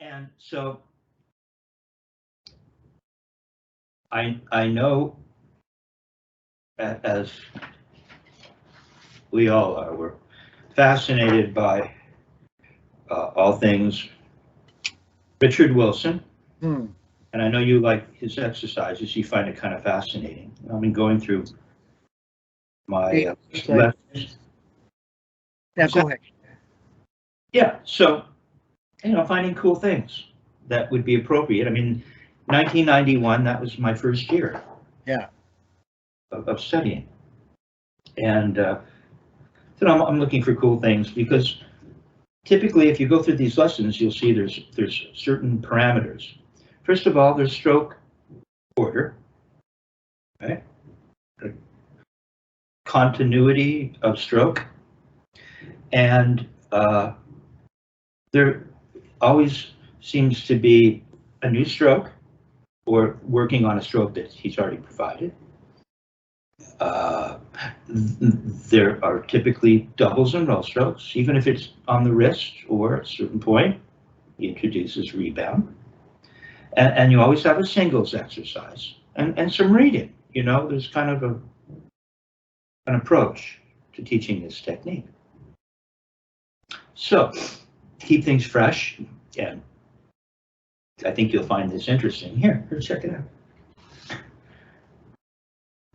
And so I know, as we all are, we're fascinated by all things Richard Wilson. And I know you like his exercises. You find it kind of fascinating. I mean, going through my lessons. Yeah, go ahead. Yeah, so, finding cool things that would be appropriate. I mean, 1991, that was my first year. Yeah. Of studying. And so I'm looking for cool things, because typically if you go through these lessons, you'll see there's certain parameters. First of all, there's stroke order, right? Continuity of stroke. And there always seems to be a new stroke, or working on a stroke that he's already provided. There are typically doubles and roll strokes, even if it's on the wrist or at a certain point. He introduces rebound. And you always have a singles exercise and some reading. There's kind of an approach to teaching this technique. So, keep things fresh, and I think you'll find this interesting. Here, check it out.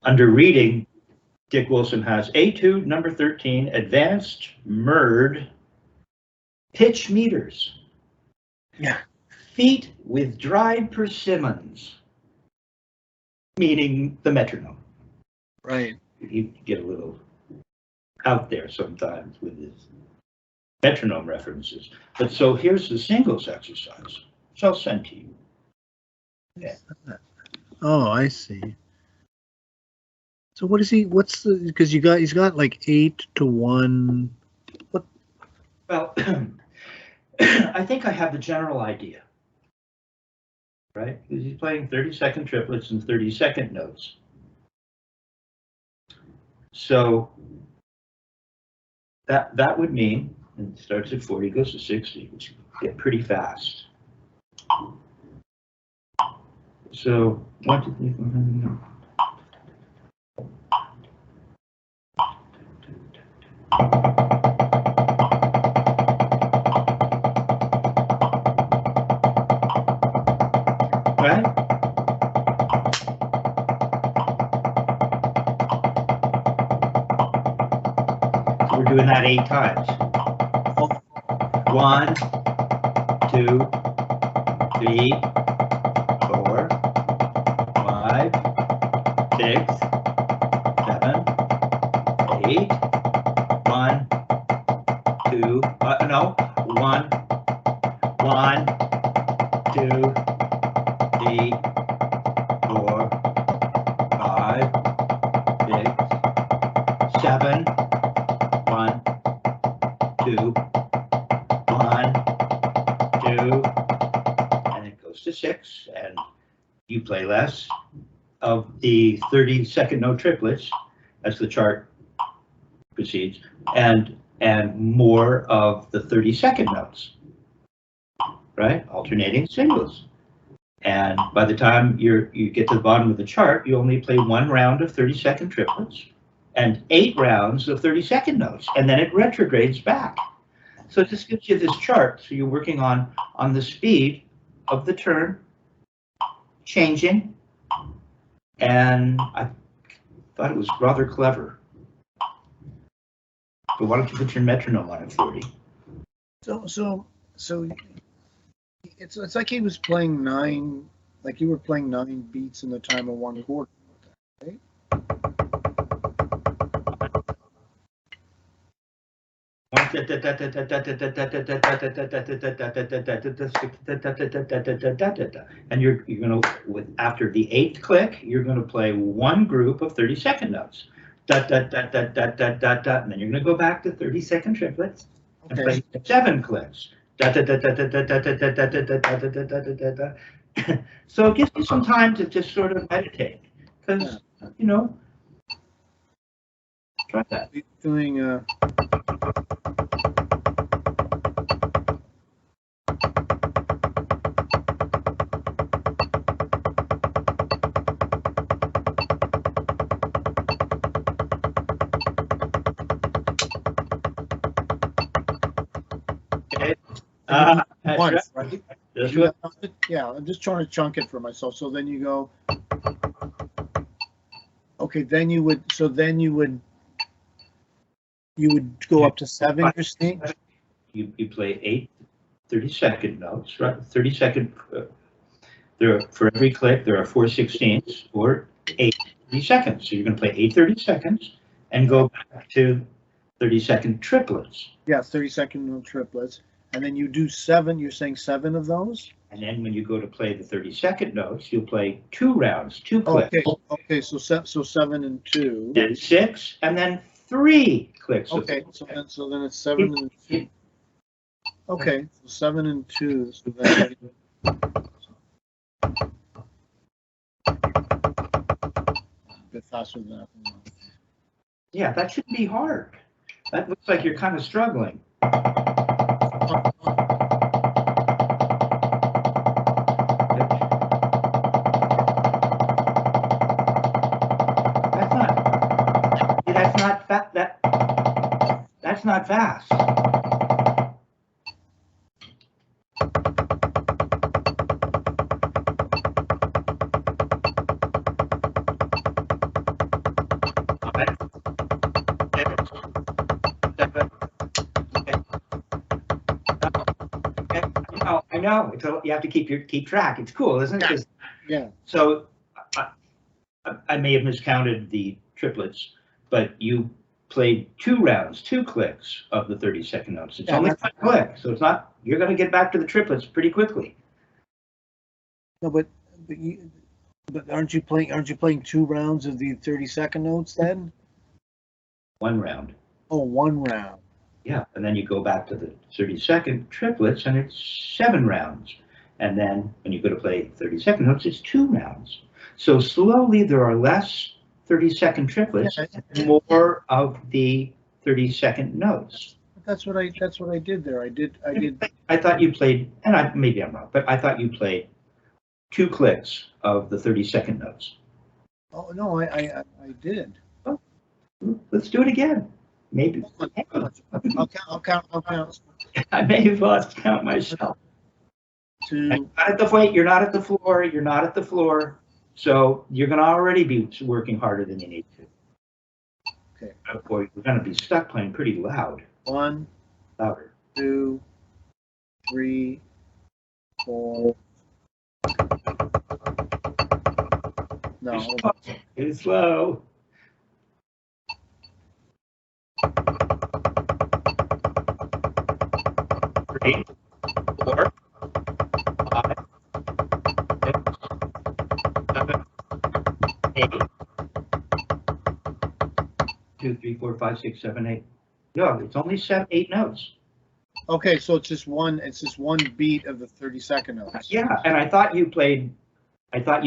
Under reading, Dick Wilson has Etude number 13, Advanced MERD Pitch Meters. Yeah. Feet with dried persimmons, meaning the metronome. Right. You get a little out there sometimes with his metronome references. But so here's the singles exercise, which I'll send to you. Yeah. Oh, I see. So what is he? What's the? Because he's got like 8 to 1. What? Well, I think I have the general idea, right? Because he's playing 30-second triplets and 30-second notes. So that would mean, and it starts at 40, goes to 60, which get pretty fast. So 1, 2, 3, 4, 5, right? So we're doing that 8 times. 1, 2, 3, 4, 5, 6, 7, 8. 1, 2, no, 1, 1, 2, 3, 4, 5, 6, 7, 1, 2, 1, 2, and it goes to 6, and you play less of the 30-second note triplets as the chart proceeds, and more of the 30-second notes, right? Alternating singles. And by the time you get to the bottom of the chart, you only play 1 round of 30-second triplets and 8 rounds of 30-second notes, and then it retrogrades back. So it just gives you this chart. So you're working on the speed of the turn changing, and I thought it was rather clever. But why don't you put your metronome on at 40? So it's like he was playing 9, like you were playing 9 beats in the time of 1 quarter, right? And you're gonna, after the 8th click, you're gonna play 1 group of 30-second notes. And then you're gonna go back to 30-second triplets and play 7 clicks. So it gives you some time to just sort of meditate, because try that. Doing That's once, right. right? That's what, Yeah, I'm just trying to chunk it for myself. So then you go, okay, then you would go up to 7, you're saying? you play 8 30-second notes, right? 30-second, there are, for every click, there are 4/16 or 8 30 seconds. So you're going to play 8 30 seconds and go back to 30-second triplets. Yeah, 30-second triplets. And then you do 7, you're saying 7 of those? And then when you go to play the 30-second notes, you'll play 2 rounds, 2 clicks. Okay, so 7 and 2. Then 6, and then 3 clicks. Okay, so then it's 7 and 2. Okay, so 7 and 2. So then a bit faster than that. Yeah, that shouldn't be hard. That looks like you're kind of struggling. That's not fast. I know. You have to keep track. It's cool, isn't it? Yeah. So I may have miscounted the triplets, but you played 2 rounds, 2 clicks of the 30-second notes. It's only 1 click, so it's not. You're going to get back to the triplets pretty quickly. No, but aren't you playing 2 rounds of the 30-second notes then? 1 round. Oh, 1 round. Yeah, and then you go back to the 30-second triplets, and it's 7 rounds. And then when you go to play 30-second notes, it's 2 rounds. So slowly there are less 30-second triplets, more of the 30-second notes. That's what I did there. I did. I thought you played, and maybe I'm wrong, but I thought you played 2 clicks of the 30-second notes. Oh no, I did. Oh, let's do it again. Maybe. I'll count. I may have lost count myself. You're not at the plate. You're not at the floor. You're not at the floor. So you're going to already be working harder than you need to. Okay. Boy, we're going to be stuck playing pretty loud. 1, Louder. 2, 3, 4. No. It's slow. 3, 4, 5, 6, 7, 8. 2, 3, 4, 5, 6, 7, 8. No, it's only 8 notes. Okay, so it's just one beat of the 30-second notes. Yeah, and I thought you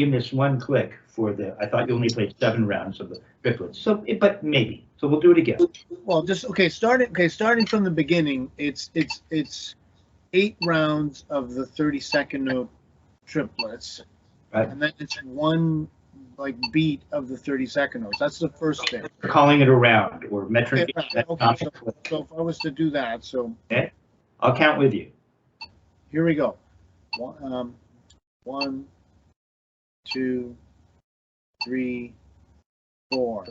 missed 1 click for I thought you only played 7 rounds of the triplets. So, but maybe. So we'll do it again. Well, starting from the beginning, it's 8 rounds of the 30-second note triplets. Right. And then it's 1 beat of the 30-second notes. That's the first thing. We're calling it a round or metric. Okay, so if I was to do that, so okay, I'll count with you. Here we go. 1, 2, 3, 4.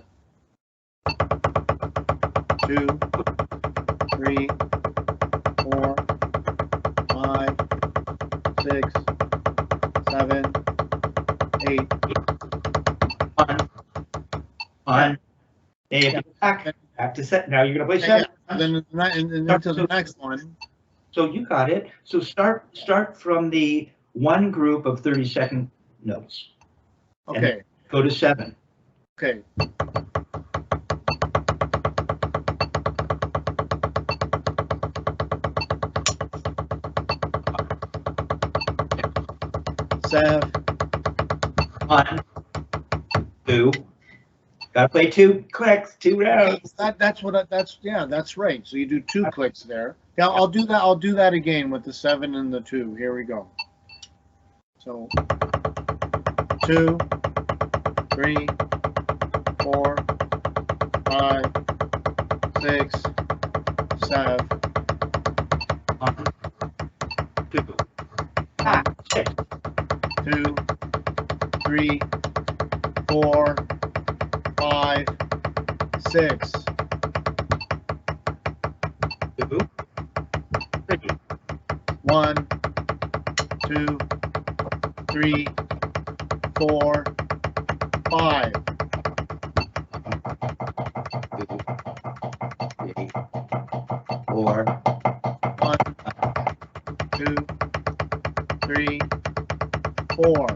2, 3, 4, 5, 6, 7, 8. 1. Hey, back to set. Now you're going to play 7. And then to the next one. So you got it. So start from the 1 group of 30-second notes. Okay. Go to 7. Okay. Seven. 1, 2. Gotta play 2 clicks, 2 rounds. That's right. So you do 2 clicks there. Yeah, I'll do that again with the 7 and the 2. Here we go. So 2, 3, 4, 5, 6, 7, 6, 2, 3, 1, 2, 3, 4, 5, 2, 3, 4, 1, 2, 3, 4,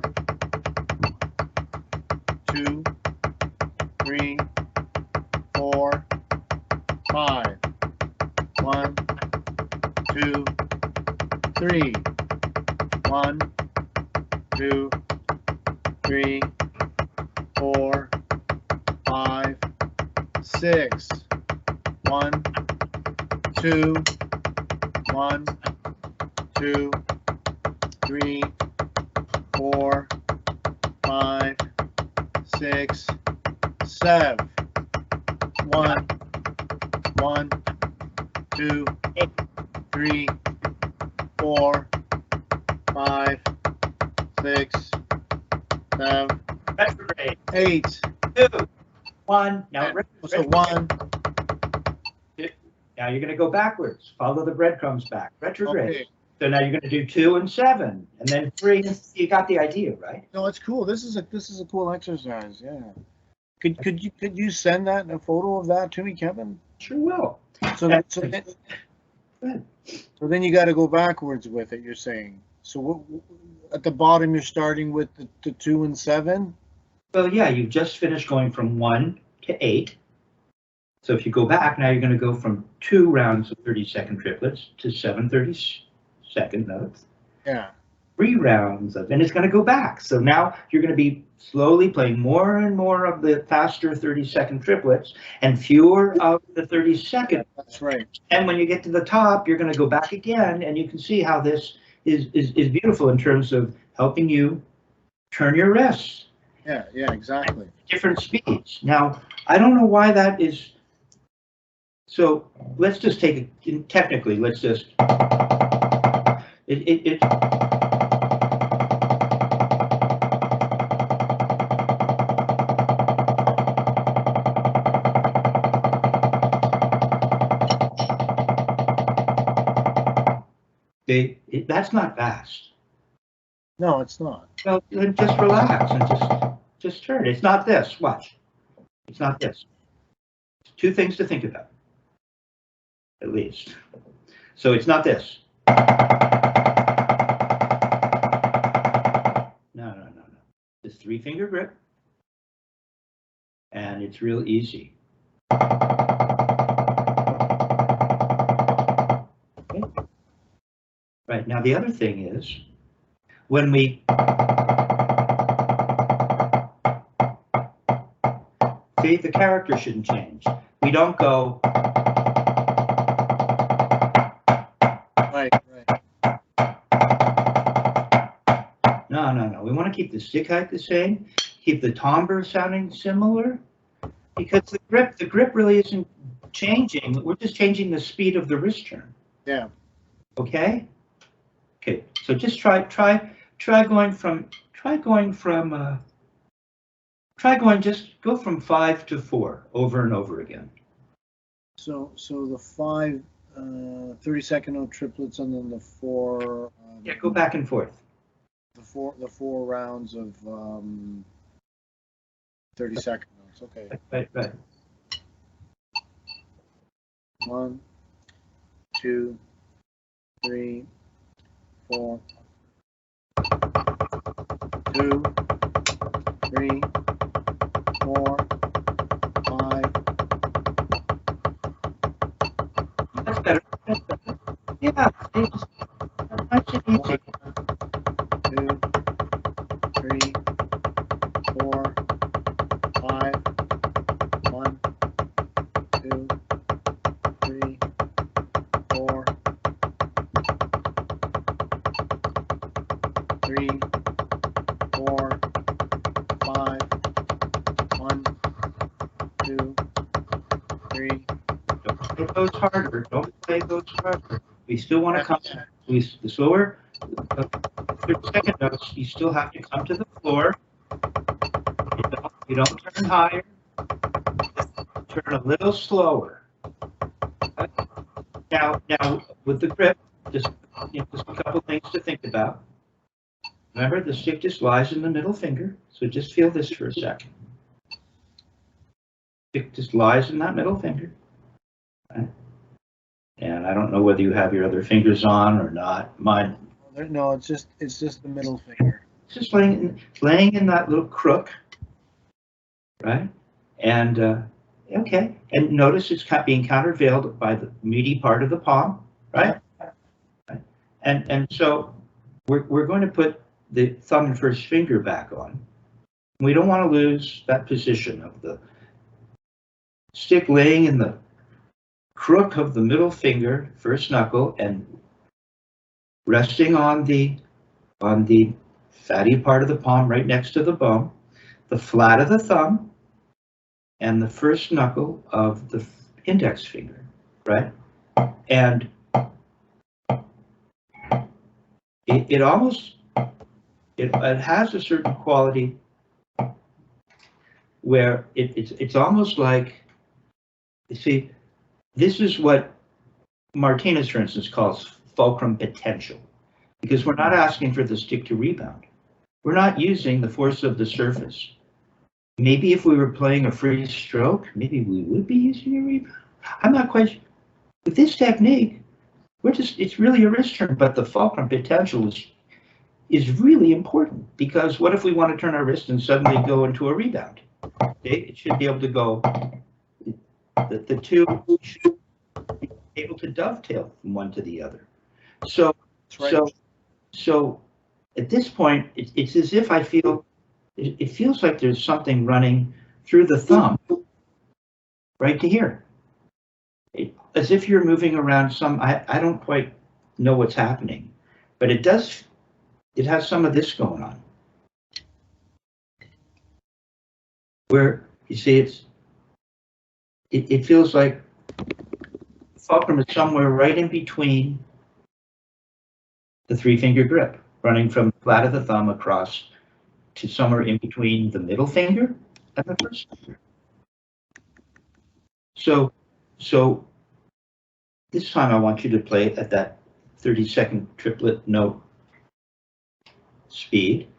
2, 3, 4, 5, 1, 2, 3, 1, 2, 3, 4, 5, 6, 1, 2, 1, 2, 3, 4, 5, 6, 7, 1, 1, 2, 3, 4, 5, 6, 7, retrograde. 8. 2, 1. Now, So 1. Now you're going to go backwards. Follow the breadcrumbs back. Retrograde. Okay. So now you're going to do 2 and 7, and then 3. You got the idea, right? No, it's cool. This is a cool exercise. Yeah. Could you send that a photo of that to me, Kevin? Sure will. So then you got to go backwards with it. You're saying. So at the bottom you're starting with the 2 and 7. Well, yeah, you've just finished going from 1 to 8. So if you go back, now you're going to go from 2 rounds of 30-second triplets to 7 30-second notes. Yeah. 3 rounds of, and it's going to go back. So now you're going to be slowly playing more and more of the faster 30-second triplets and fewer of the 30-second. That's right. And when you get to the top, you're going to go back again, and you can see how this is beautiful in terms of helping you turn your wrists. Yeah, exactly. Different speeds. Now, I don't know why that is. So let's just take it technically. Let's just that's not fast. No, it's not. Well, then just relax and just turn. It's not this. Watch. It's not this. 2 things to think about, at least. So it's not this. No. This 3-finger grip, and it's real easy. Okay. Right, now the other thing is, when we see, the character shouldn't change. We don't go. Right. No. We want to keep the stick height the same, keep the timbre sounding similar, because the grip really isn't changing. We're just changing the speed of the wrist turn. Yeah. Okay. Okay. So just try going just go from 5 to 4 over and over again. So the 5 30-second note triplets, and then the 4. Yeah, go back and forth. The four rounds of 30-second notes. Okay. Right. 1, 2, 3, 4. 2, 3, 4, 5. That's better. Yeah. It's nice and easy. 2, 3, 4, 5. 1, 2, 3, 4, 3, 4, 5. 1, 2, 3. Don't play those harder. Don't play those harder. We still want to come. The slower. 30-second notes, you still have to come to the floor. You don't turn higher. turn a little slower. Now with the grip, just a couple things to think about. Remember, the stick just lies in the middle finger, so just feel this for a second. Stick just lies in that middle finger. Right? And I don't know whether you have your other fingers on or not. Mine. No, it's just the middle finger. It's just laying in that little crook, right? And okay, and notice it's being countervailed by the meaty part of the palm, right? Right. And so we're going to put the thumb and first finger back on. We don't want to lose that position of the stick laying in the crook of the middle finger, first knuckle, and resting on the fatty part of the palm right next to the bone, the flat of the thumb, and the first knuckle of the index finger, right? And it almost, it has a certain quality where it's almost like, you see, this is what Martinez, for instance, calls fulcrum potential, because we're not asking for the stick to rebound. We're not using the force of the surface. Maybe if we were playing a free stroke, maybe we would be using a rebound. I'm not quite sure. With this technique, it's really a wrist turn, but the fulcrum potential is really important, because what if we want to turn our wrist and suddenly go into a rebound? Okay, it should be able to go, the two should be able to dovetail from one to the other. So, right. So at this point, it's as if I feel, it feels like there's something running through the thumb right to here. As if you're moving around some, I don't quite know what's happening, but it has some of this going on. Where, you see, it feels like fulcrum is somewhere right in between the three-finger grip, running from the flat of the thumb across to somewhere in between the middle finger and the first finger. So this time I want you to play at that 30-second triplet note speed.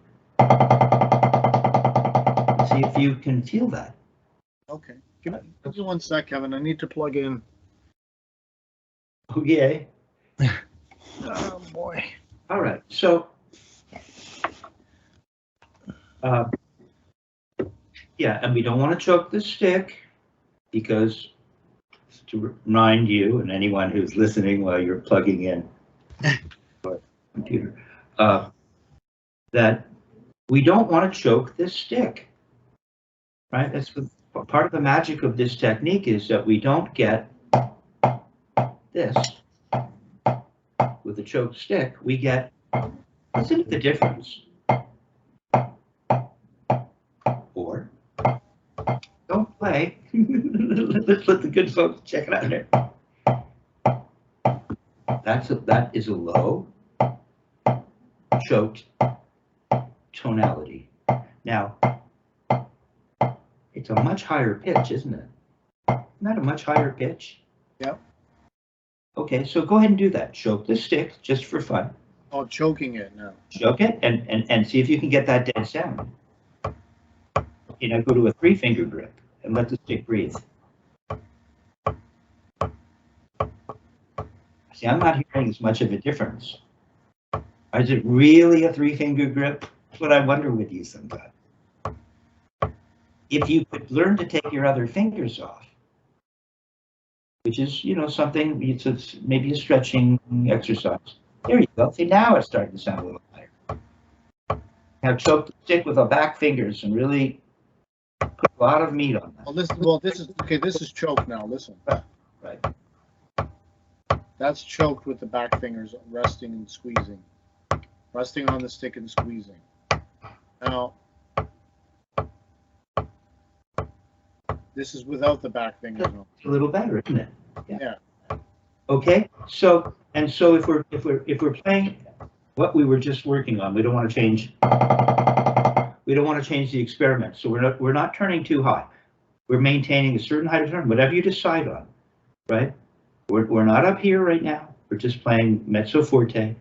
See if you can feel that. Okay. Give me 1 sec, Kevin. I need to plug in. Okay. Oh, boy. All right. So, yeah, and we don't want to choke the stick, because to remind you and anyone who's listening while you're plugging in your computer, that we don't want to choke this stick, right? That's part of the magic of this technique, is that we don't get this with a choked stick. We get, listen to the difference. Or don't play. Let's let the good folks check it out here. That is a low choked tonality. Now, it's a much higher pitch, isn't it? Isn't that a much higher pitch? Yep. Okay, so go ahead and do that. Choke the stick just for fun. Oh, choking it now. Choke it and see if you can get that dead sound. You know, go to a three-finger grip and let the stick breathe. See, I'm not hearing as much of a difference. Is it really a three-finger grip? That's what I wonder with you sometimes. If you could learn to take your other fingers off, which is, you know, something, it's maybe a stretching exercise. There you go. See, now it's starting to sound a little higher. Now choke the stick with the back fingers and really put a lot of meat on that. This is choked now. Listen. Right. That's choked with the back fingers resting and squeezing. Resting on the stick and squeezing. Now, this is without the back fingers on. It's a little better, isn't it? Yeah. Okay. So if we're playing what we were just working on, we don't want to change. We don't want to change the experiment. So we're not turning too high. We're maintaining a certain height of tone, whatever you decide on, right? We're not up here right now. We're just playing mezzo forte.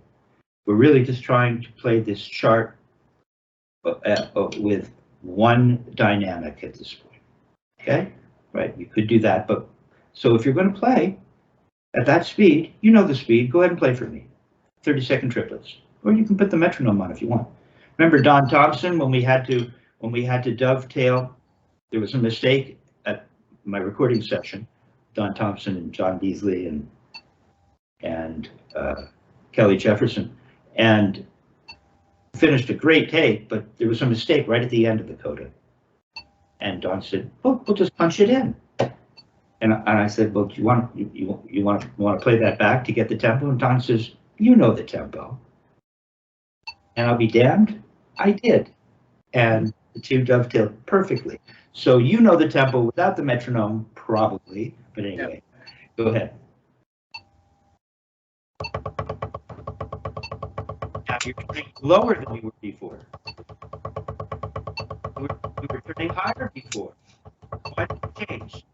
We're really just trying to play this chart with one dynamic at this point, okay? Right, you could do that, but so if you're going to play at that speed, you know the speed, go ahead and play for me. 30-second triplets, or you can put the metronome on if you want. Remember Don Thompson, when we had to dovetail, there was a mistake at my recording session. Don Thompson and John Beasley and Kelly Jefferson, and finished a great take, but there was a mistake right at the end of the coda. And Don said, "Well, we'll just punch it in." And I said, "Well, do you want to play that back to get the tempo?" And Don says, "You know the tempo." And I'll be damned, I did. And the two dovetailed perfectly. So you know the tempo without the metronome, probably. But anyway, Go ahead. Now you're turning lower than you were before. We were turning higher before. Why did it change?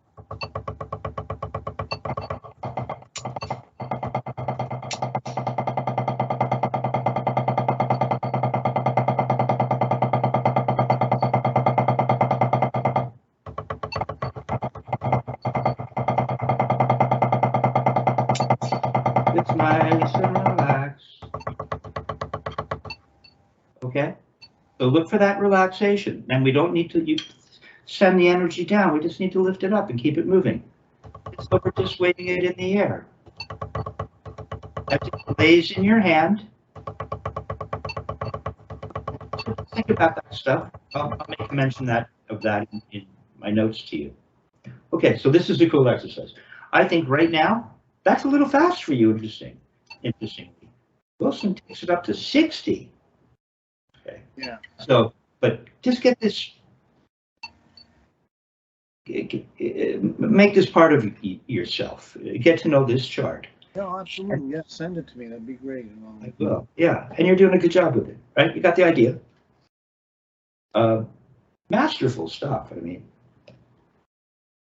It's nice and relax. Okay? So look for that relaxation. And we don't need to send the energy down. We just need to lift it up and keep it moving. It's like we're just waving it in the air. That just lays in your hand. So think about that stuff. I'll make a mention of that in my notes to you. Okay, so this is a cool exercise. I think right now, that's a little fast for you, interestingly. Wilson takes it up to 60. Okay. Yeah. So, but just get this, make this part of yourself. Get to know this chart. No, absolutely. Yeah, send it to me. That'd be great. I will. Yeah, and you're doing a good job with it, right? You got the idea. Masterful stuff. I mean,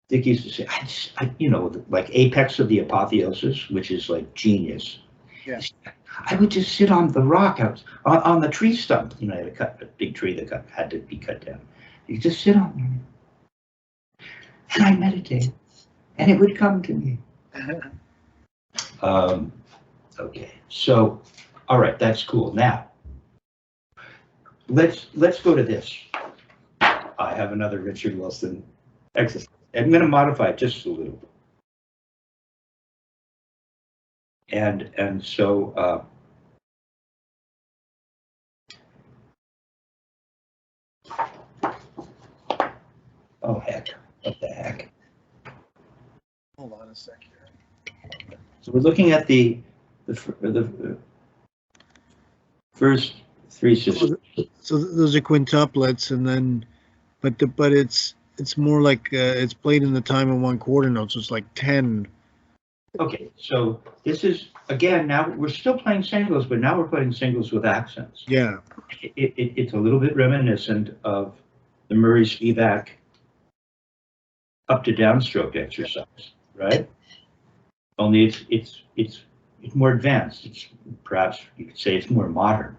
Dick used to say, like apex of the apotheosis, which is like genius. Yeah. I would just sit on the rock out on the tree stump. I had to cut a big tree that had to be cut down. You just sit on there, and I meditate, and it would come to me. Okay, so all right, that's cool. Now let's go to this. I have another Richard Wilson exercise. I'm going to modify it just a little. And so oh heck, what the heck? Hold on a sec here. So we're looking at the first three systems. So those are quintuplets, and then, but it's more like it's played in the time of 1/4 note, so it's like 10. Okay, so this is again. Now we're still playing singles, but now we're playing singles with accents. Yeah. It's a little bit reminiscent of the Murray Spivak up to downstroke exercise, right? Only it's more advanced. It's perhaps you could say it's more modern,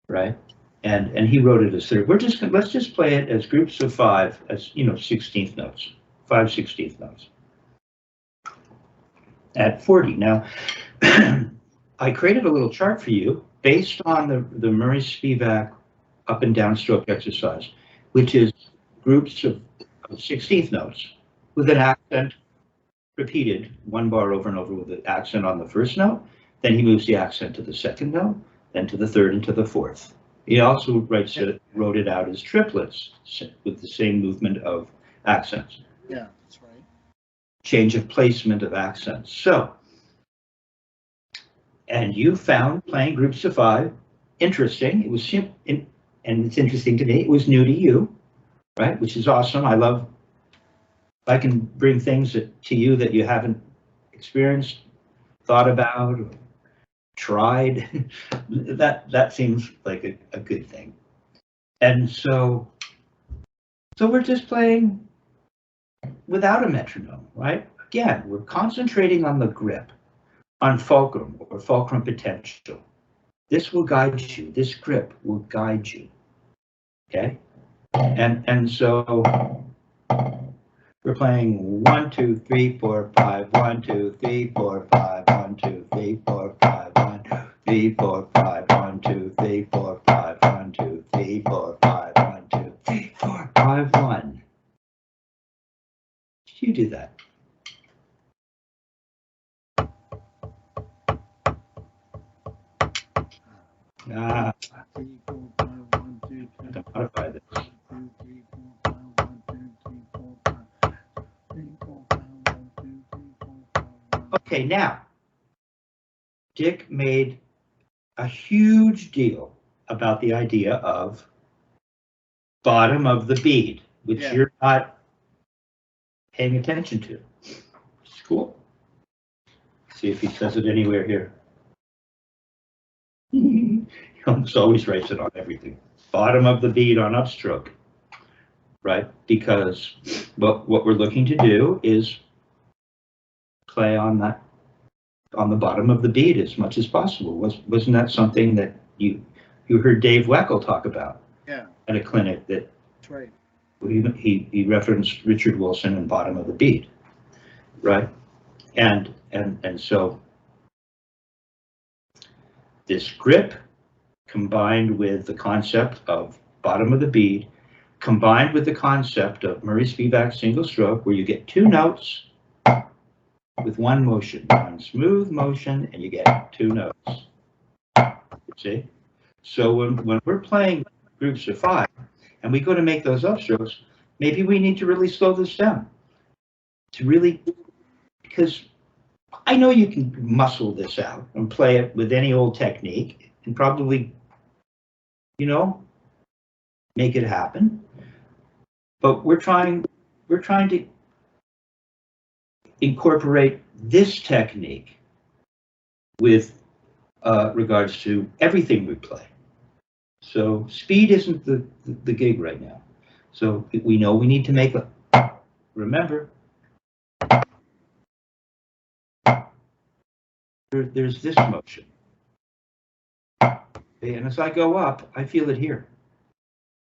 right? And he wrote it as third. Let's just play it as groups of 5, as 16th notes, 5 16th notes at 40. Now, I created a little chart for you based on the Murray Spivak up and down stroke exercise, which is groups of 16th notes with an accent repeated 1 bar over and over with the accent on the first note. Then he moves the accent to the second note, then to the third and to the fourth. He also wrote it out as triplets with the same movement of accents. Yeah, that's right. Change of placement of accents. So, and you found playing groups of 5 interesting. It was and it's interesting to me. It was new to you, right? Which is awesome. I love. I can bring things to you that you haven't experienced, thought about, or tried. that seems like a good thing. And so we're just playing without a metronome, right? Again, we're concentrating on the grip, on fulcrum or fulcrum potential. This will guide you. This grip will guide you. Okay? And so we're playing 1, 2, 3, 4, 5, 1, 2, 3, 4, 5, 1, 2, 3, 4, 5, 1, 3, 4, 5, 1, 2, 3, 4, 5, 1, 2, 3, 4, 5, 1, 2, 3, 4, 5, 1. You do that. Ah, modify this. Okay, now, Dick made a huge deal about the idea of bottom of the bead, which you're not paying attention to. It's cool. See if he says it anywhere here. He almost always writes it on everything. Bottom of the bead on upstroke, right? Because what we're looking to do is play on that, on the bottom of the bead as much as possible. Wasn't that something that you heard Dave Weckel talk about? Yeah. At a clinic that That's right. He referenced Richard Wilson and bottom of the bead, right? And so this grip combined with the concept of bottom of the bead, combined with the concept of Murray Spivak single stroke, where you get two notes with one motion, one smooth motion, and you get two notes. You see? So when we're playing groups of 5 and we go to make those upstrokes, maybe we need to really slow this down. To really, because I know you can muscle this out and play it with any old technique and probably, you know, make it happen. But we're trying to incorporate this technique with regards to everything we play. So speed isn't the gig right now. So we know we need to make a, remember, there's this motion. Okay, and as I go up, I feel it here.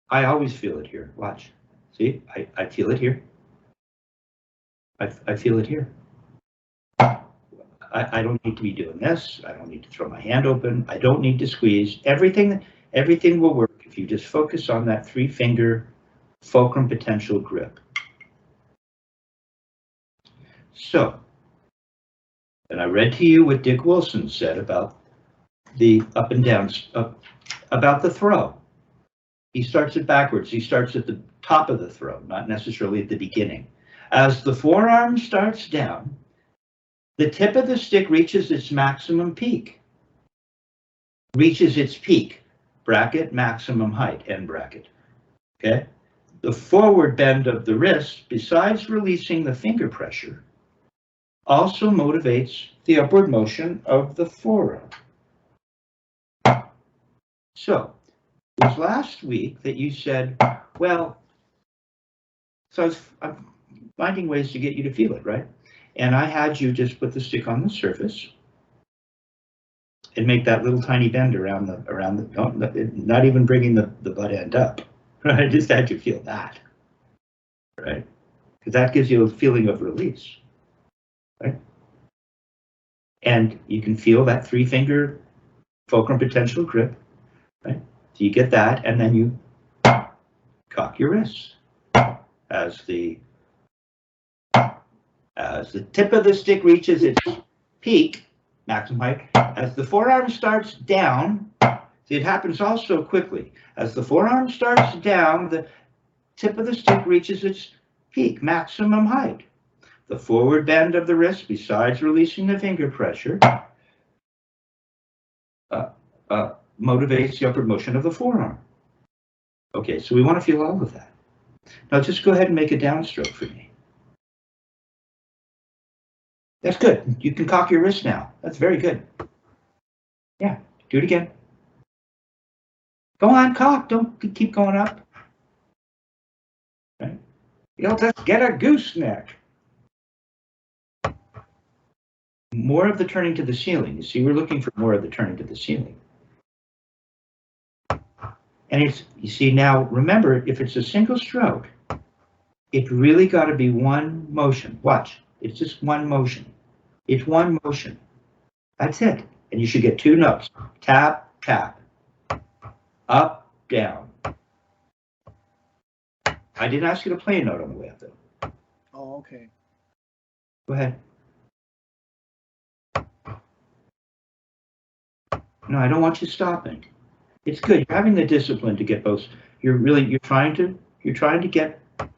I always feel it here. Watch. See, I feel it here. I feel it here. I don't need to be doing this. I don't need to throw my hand open. I don't need to squeeze. Everything will work if you just focus on that 3-finger fulcrum potential grip. So, and I read to you what Dick Wilson said about the up and down, about the throw. He starts it backwards. He starts at the top of the throw, not necessarily at the beginning. As the forearm starts down, the tip of the stick reaches its maximum peak. Reaches its peak, bracket, maximum height, end bracket. Okay? The forward bend of the wrist, besides releasing the finger pressure, also motivates the upward motion of the forearm. So, it was last week that you said, well, so I'm finding ways to get you to feel it, right? And I had you just put the stick on the surface and make that little tiny bend around the, not even bringing the butt end up. I just had you feel that, right? Because that gives you a feeling of release, right? And you can feel that 3-finger fulcrum potential grip, right? So you get that, and then you cock your wrists as the tip of the stick reaches its peak, maximum height. As the forearm starts down, see, it happens all so quickly. As the forearm starts down, the tip of the stick reaches its peak, maximum height. The forward bend of the wrist, besides releasing the finger pressure, motivates the upward motion of the forearm. Okay, so we want to feel all of that. Now just go ahead and make a downstroke for me. That's good. You can cock your wrist now. That's very good. Yeah, do it again. Go on, cock. Don't keep going up. Right? You'll just get a gooseneck. More of the turning to the ceiling. You see, we're looking for more of the turning to the ceiling. And it's, you see, now remember, if it's a single stroke, it really got to be one motion. Watch, it's just one motion. It's one motion. That's it. And you should get 2 notes. Tap, tap. Up, down. I didn't ask you to play a note on the way up, though. Oh, okay. Go ahead. No, I don't want you stopping. It's good. You're having the discipline to get both. You're trying to get, and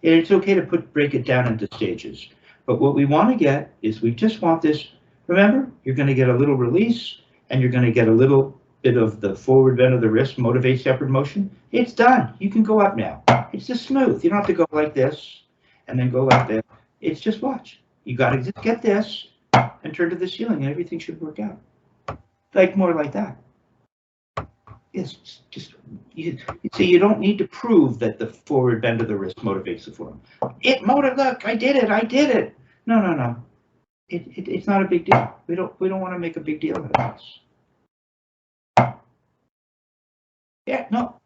it's okay to break it down into stages. But what we want to get is, we just want this. Remember, you're going to get a little release, and you're going to get a little bit of the forward bend of the wrist, motivates upward motion. It's done. You can go up now. It's just smooth. You don't have to go like this and then go like this. It's just watch. You got to just get this and turn to the ceiling, and everything should work out. Like more like that. Yes, just you see, you don't need to prove that the forward bend of the wrist motivates the form. Look, I did it. No. It's not a big deal. We don't want to make a big deal out of this. Yeah, no,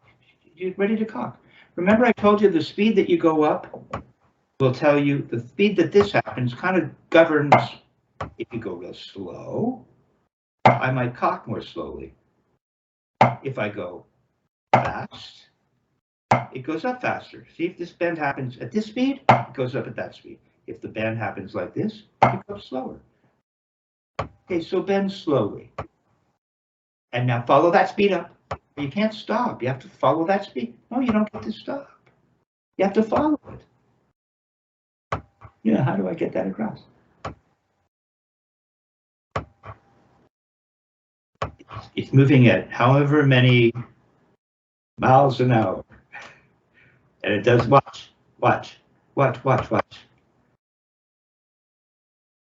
you're ready to cock. Remember, I told you the speed that you go up will tell you the speed that this happens kind of governs. If you go real slow, I might cock more slowly. If I go fast, it goes up faster. See, if this bend happens at this speed, it goes up at that speed. If the bend happens like this, it goes slower. Okay, so bend slowly. And now follow that speed up. You can't stop. You have to follow that speed. No, you don't get to stop. You have to follow it. Yeah, how do I get that across? It's moving at however many miles an hour. And it does, watch.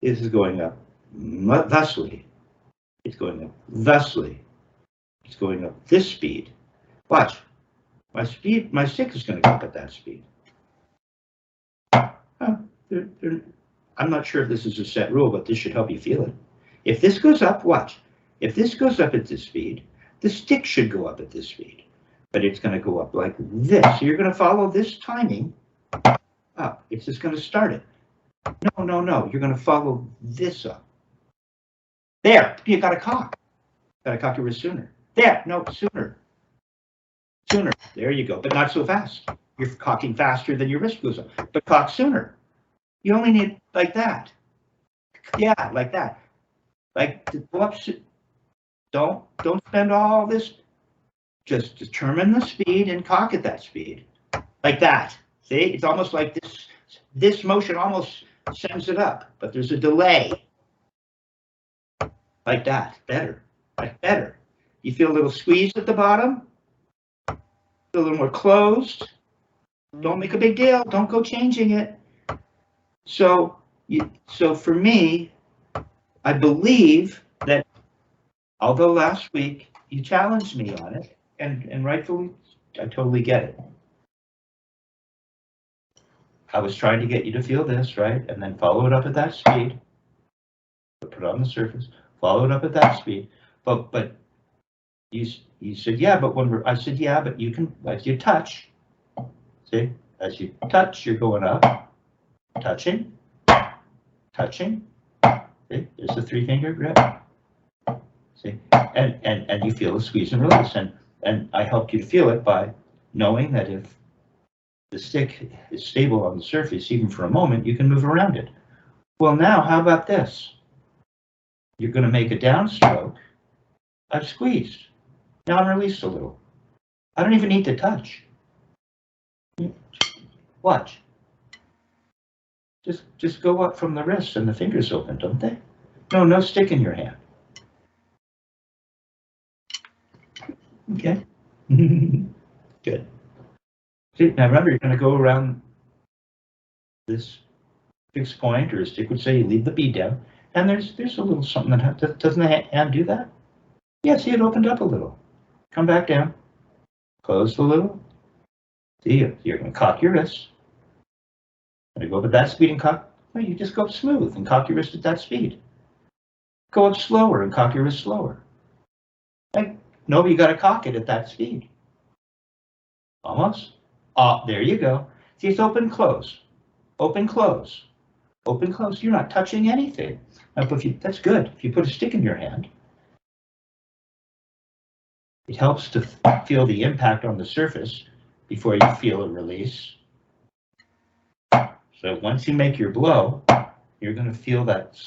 This is going up thusly. It's going up thusly. It's going up this speed. Watch. My stick is going to go up at that speed. I'm not sure if this is a set rule, but this should help you feel it. If this goes up, watch. If this goes up at this speed, the stick should go up at this speed. But it's going to go up like this. So you're going to follow this timing up. It's just going to start it. No. You're going to follow this up. There. You got to cock. Got to cock your wrist sooner. There. No, sooner. There you go. But not so fast. You're cocking faster than your wrist goes up. But cock sooner. You only need like that. Yeah, like that. Like to go up. Don't spend all this. Just determine the speed and cock at that speed. Like that. See, it's almost like this. This motion almost sends it up, but there's a delay. Like that. Better. Like better. You feel a little squeeze at the bottom. Feel a little more closed. Don't make a big deal. Don't go changing it. So for me, I believe that although last week you challenged me on it, and rightfully, I totally get it. I was trying to get you to feel this, right? And then follow it up at that speed. Put it on the surface. Follow it up at that speed. But you said, yeah, but I said, yeah, but you can, as you touch, see, as you touch, you're going up, touching. See, there's a 3-finger grip. See, and you feel a squeeze and release, and I helped you to feel it by knowing that if the stick is stable on the surface, even for a moment, you can move around it. Well, now, how about this? You're going to make a downstroke. I've squeezed. Now I'm released a little. I don't even need to touch. Watch. Just go up from the wrist and the fingers open, don't they? No stick in your hand. Okay. Good. See, now remember, you're going to go around this fixed point, or a stick would say you leave the bead down, and there's a little something that doesn't the hand do that? Yeah, see, it opened up a little. Come back down. Close a little. See, you're going to cock your wrist. When you go up at that speed and cock, no, you just go up smooth and cock your wrist at that speed. Go up slower and cock your wrist slower. Like, no, you got to cock it at that speed. Almost. Oh, there you go. See, it's open, close, open, close, open, close. You're not touching anything. Now, if you, that's good. If you put a stick in your hand, it helps to feel the impact on the surface before you feel a release. So once you make your blow, you're going to feel that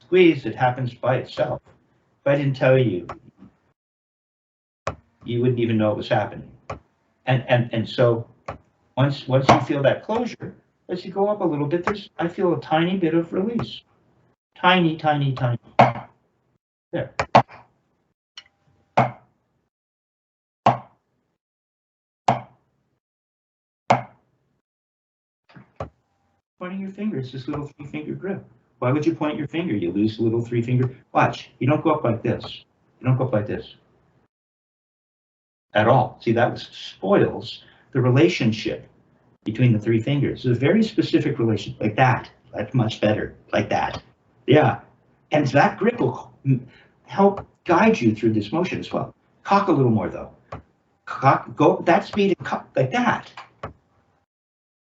squeeze. It happens by itself. If I didn't tell you, you wouldn't even know it was happening. And so once you feel that closure, as you go up a little bit, I feel a tiny bit of release. Tiny, tiny, tiny. There. Pointing your finger, it's this little 3-finger grip. Why would you point your finger? You lose the little 3-finger. Watch, you don't go up like this. You don't go up like this. At all. See, that spoils the relationship between the 3 fingers. It's a very specific relation, like that. That's much better, like that. Yeah. And that grip will help guide you through this motion as well. Cock a little more, though. Cock, go up that speed and cock like that.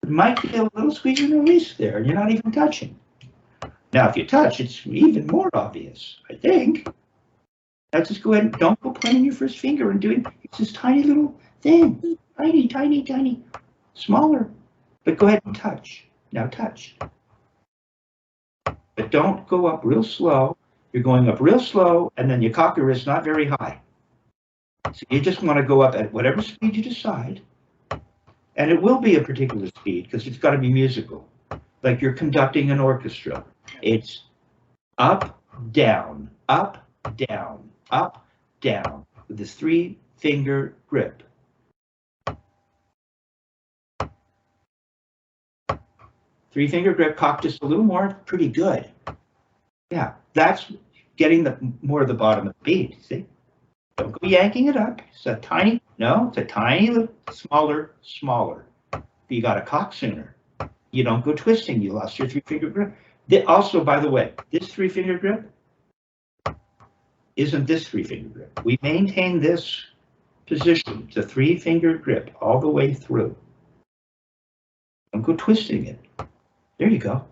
It might feel a little squeeze and release there, and you're not even touching. Now, if you touch, it's even more obvious, I think. Now, just go ahead and don't go pointing your first finger and doing, it's this tiny little thing. Tiny, tiny, tiny. Smaller. But go ahead and touch. Now touch. But don't go up real slow. You're going up real slow, and then you cock your wrist not very high. So you just want to go up at whatever speed you decide. And it will be a particular speed because it's got to be musical. Like you're conducting an orchestra. It's up, down, up, down, up, down with this 3-finger grip. 3-finger grip, cock just a little more, pretty good. Yeah, that's getting more of the bottom of the beat, see? Don't go yanking it up. It's a tiny, no, it's a tiny little, smaller. But you got to cock sooner. You don't go twisting, you lost your 3-finger grip. Also, by the way, this 3-finger grip isn't this 3-finger grip. We maintain this position, it's a 3-finger grip all the way through. Don't go twisting it. There you go.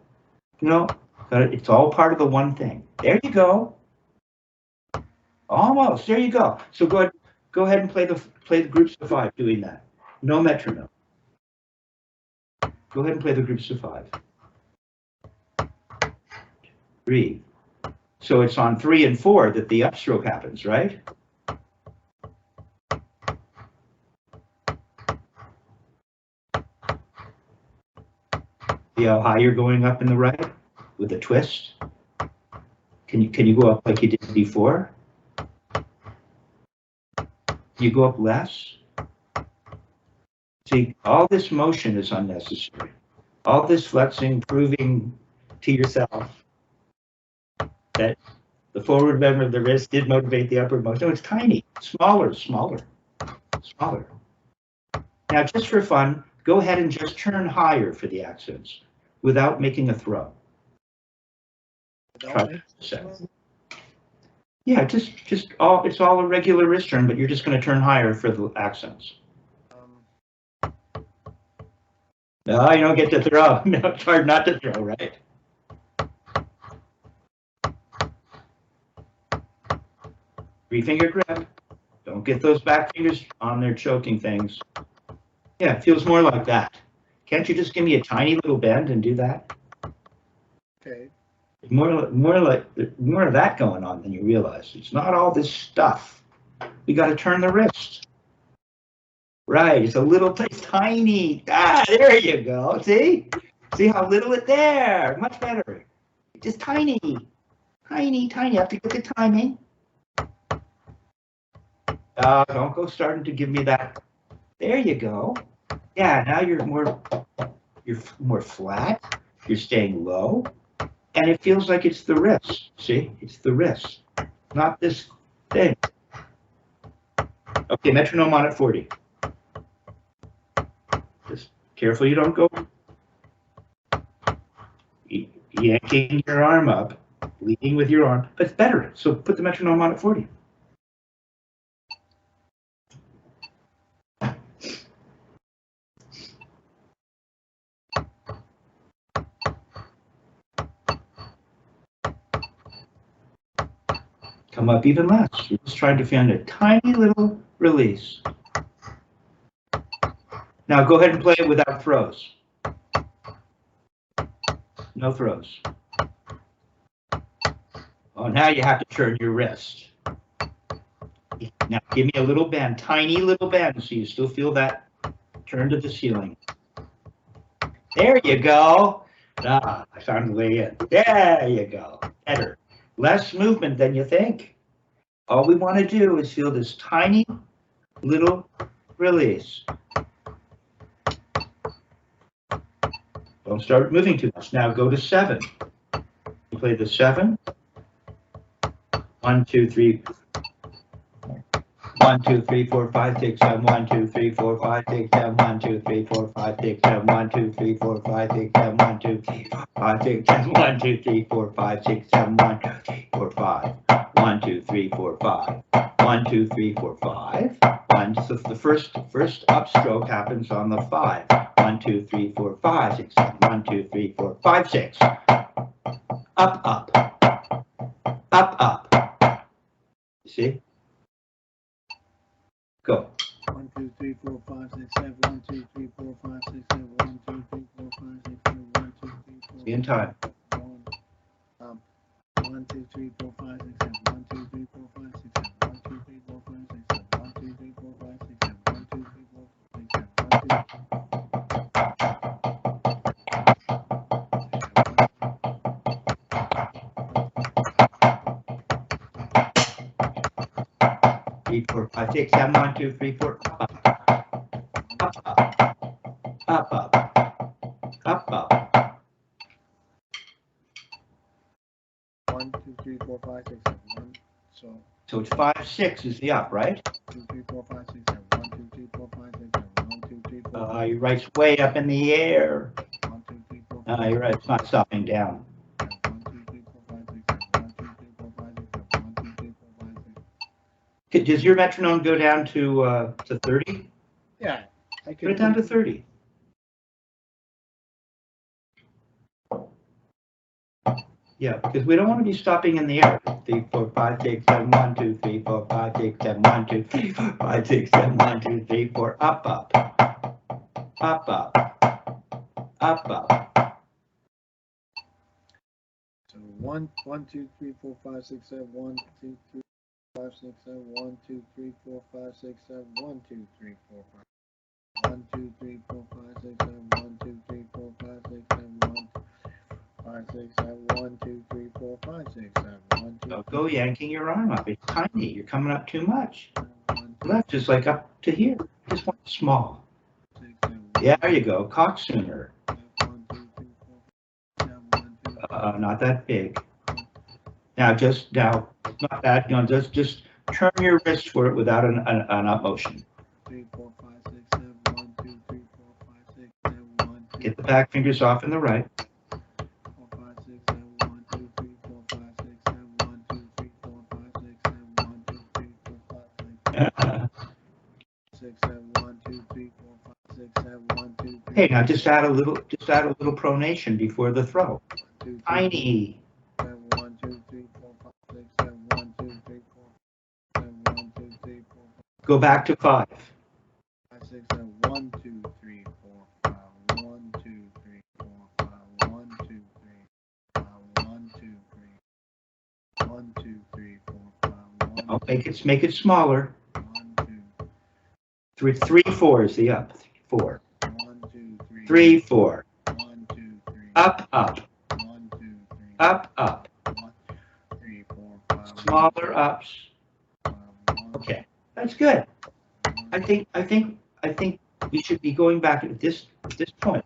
No, it's all part of the one thing. There you go. Almost. There you go. So go ahead and play the groups of 5 doing that. No metronome. Go ahead and play the groups of 5. 3. So it's on 3 and 4 that the upstroke happens, right? See how high you're going up in the right with a twist? Can you go up like you did before? Can you go up less? See, all this motion is unnecessary. All this flexing, proving to yourself that the forward movement of the wrist did motivate the upward motion. No, it's tiny, smaller. Now, just for fun, go ahead and just turn higher for the accents without making a throw. Try that. Yeah, it's all a regular wrist turn, but you're just going to turn higher for the accents. No, you don't get to throw. No, it's hard not to throw, right? Three-finger grip. Don't get those back fingers on there choking things. Yeah, it feels more like that. Can't you just give me a tiny little bend and do that? Okay. More of that going on than you realize. It's not all this stuff. We got to turn the wrist. Right, it's a little, it's tiny. Ah, there you go. See how little it there. Much better. Just tiny. You have to get the timing. Don't go starting to give me that. There you go. Yeah, now you're more flat. You're staying low. And it feels like it's the wrist. See, it's the wrist, not this thing. Okay, metronome on at 40. Just careful you don't go yanking your arm up, leading with your arm, but it's better. So put the metronome on at 40. Come up even less. You're just trying to find a tiny little release. Now go ahead and play it without throws. No throws. Oh, now you have to turn your wrist. Now give me a little bend, tiny little bend, so you still feel that turn to the ceiling. There you go. Ah, I found the way in. There you go. Better. Less movement than you think. All we want to do is feel this tiny little release. Don't start moving too much. Now go to 7. You play the 7. 1, 2, 3. 1, 2, 3, 4, 5, 6, 7. 1, 2, 3, 4, 5, 6, 7. 1, 2, 3, 4, 5, 6, 7. 1, 2, 3, 4, 5, 6, 7. 1, 2, 3, 4, 5, 6, 7. 1, 2, 3, 4, 5, 6, 7. 1, 2, 3, 4, 5. 1, 2, 3, 4, 5. 1, 2, 3, 4, 5. 1. So the first upstroke happens on the 5. 1, 2, 3, 4, 5, 6, 7. 1, 2, 3, 4, 5, 6. Up, up. Up, up. See? Go. 1, 2, 3, 4, 5, 6, 7. 1, 2, 3, 4, 5, 6, 7. 1, 2, 3, 4, 5, 6, 7. 1, 2, 3, 4. See in time. 1, 2, 3, 4, 5, 6, 7. 1, 2, 3, 4, 5, 6, 7. 1, 2, 3, 4, 5, 6, 7. 1, 2, 3, 4, 5, 6, 7. 1, 2, 3, 4, 5, 6, 7. 1, 2. 3, 4, 5, 6, 7. 1, 2, 3, 4. Up, up. Up, up. Up, up. 1, 2, 3, 4, 5, 6, 7. 1. So it's 5, 6 is the up, right? 2, 3, 4, 5, 6, 7. 1, 2, 3, 4, 5, 6, 7. 1, 2, 3, 4, 5. Your right's way up in the air. 1, 2, 3, 4, 5. You're right. It's not stopping down. 1, 2, 3, 4, 5, 6, 7. 1, 2, 3, 4, 5, 6, 7. 1, 2, 3, 4, 5, 6. Does your metronome go down to 30? Yeah, I Put can it down to 30. Yeah, because we don't want to be stopping in the air. 3, 4, 5, 6, 7. 1, 2, 3, 4, 5, 6, 7. 1, 2, 3, 4, 5, 6, 7. 1, 2, 3, 4. Up, up. Up, up. Up, up. So 1, 2, 3, 4, 5, 6, 7. 1, 2, 3, 5, 6, 7. 1, 2, 3, 4, 5, 6, 7. 1, 2, 3, 4, 5. 1, 2, 3, 4, 5, 6, 7. 1, 2, 3, 4, 5, 6, 7. 1, 5, 6, 7. 1, 2, 3, 4, 5, 6, 7. 1, 2, Go yanking your arm up. It's tiny. You're coming up too much. 1, 2, Left is like up to here. Just one small. 6, 7. Yeah, there you go. Cock sooner. 1, 2, 3, 4, 7. 1, 2, Not that big. Now, not that. Just turn your wrist for it without an up motion. 3, 4, 5, 6, 7. 1, 2, 3, 4, 5, 6, 7. 1, 2, Get the back fingers off in the right. 4, 5, 6, 7. 1, 2, 3, 4, 5, 6, 7. 1, 2, 3, 4, 5, 6, 7. 1, 2, 3, 4, 5, 6, 7. 1, 2, 3, 4, 5, 6, 7. 1, 2, 3. Okay, now just add a little pronation before the throw. 1, 2, 3, Tiny. 7. 1, 2, 3, 4, 5, 6, 7. 1, 2, 3, 4, 7. 1, 2, 3, 4, Go back to 5. 5, 6, 7. 1, 2, 3, 4, 5. 1, 2, 3, 4, 5. 1, 2, 3, 5. 1, 2, 3. 1, 2, 3, 4, 5. 1, Oh, make it smaller. 1, 3, 4 is the up. 4. 1, 2, 3. 3, 4. 1, 2, 3. Up, up. 1, 2, 3. Up, up. 1, 3, 4, 5. Smaller ups. 1, Okay, that's good. I think we should be going back at this point,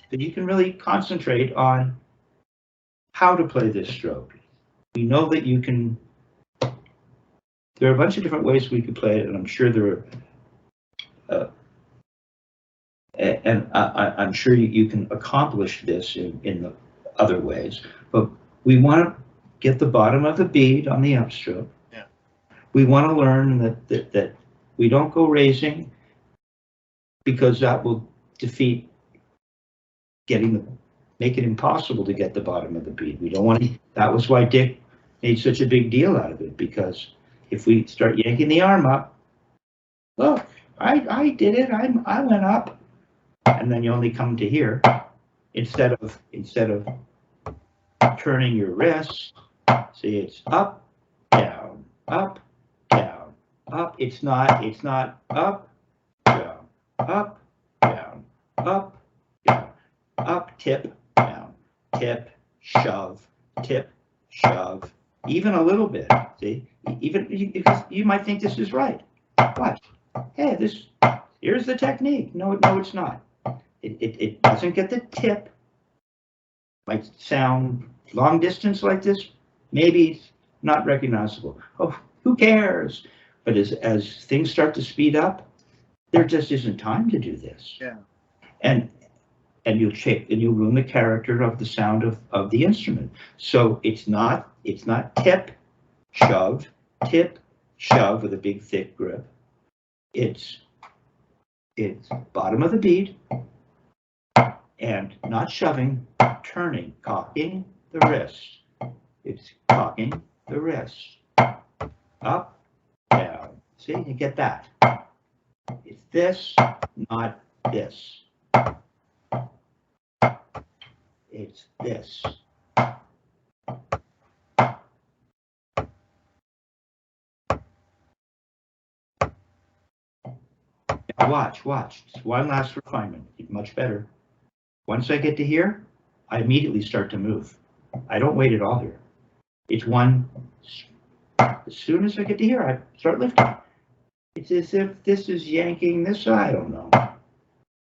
that you can really concentrate on how to play this stroke. We know that you can. There are a bunch of different ways we could play it, and I'm sure there are. I'm sure you can accomplish this in other ways, but we want to get the bottom of the bead on the upstroke. Yeah. We want to learn that we don't go raising, because that will defeat make it impossible to get the bottom of the bead. We don't want to. That was why Dick made such a big deal out of it, because if we start yanking the arm up, look, I did it. I went up, and then you only come to here instead of turning your wrist. See, it's up, down, up, down, up. It's not up, down, up, down, up, down, up, tip, down, tip, shove, even a little bit. See, even because you might think this is right. Watch. Hey, here's the technique. No, it's not. It doesn't get the tip. Might sound long distance like this. Maybe it's not recognizable. Oh, who cares? But as things start to speed up, there just isn't time to do this. Yeah. And you'll ruin the character of the sound of the instrument. So it's not tip, shove with a big thick grip. It's bottom of the bead and not shoving, turning, cocking the wrist. It's cocking the wrist. Up, down. See, you get that. It's this, not this. It's this. Now watch. Just one last refinement. Much better. Once I get to here, I immediately start to move. I don't wait at all here. It's one. As soon as I get to here, I start lifting. It's as if this is yanking this. I don't know.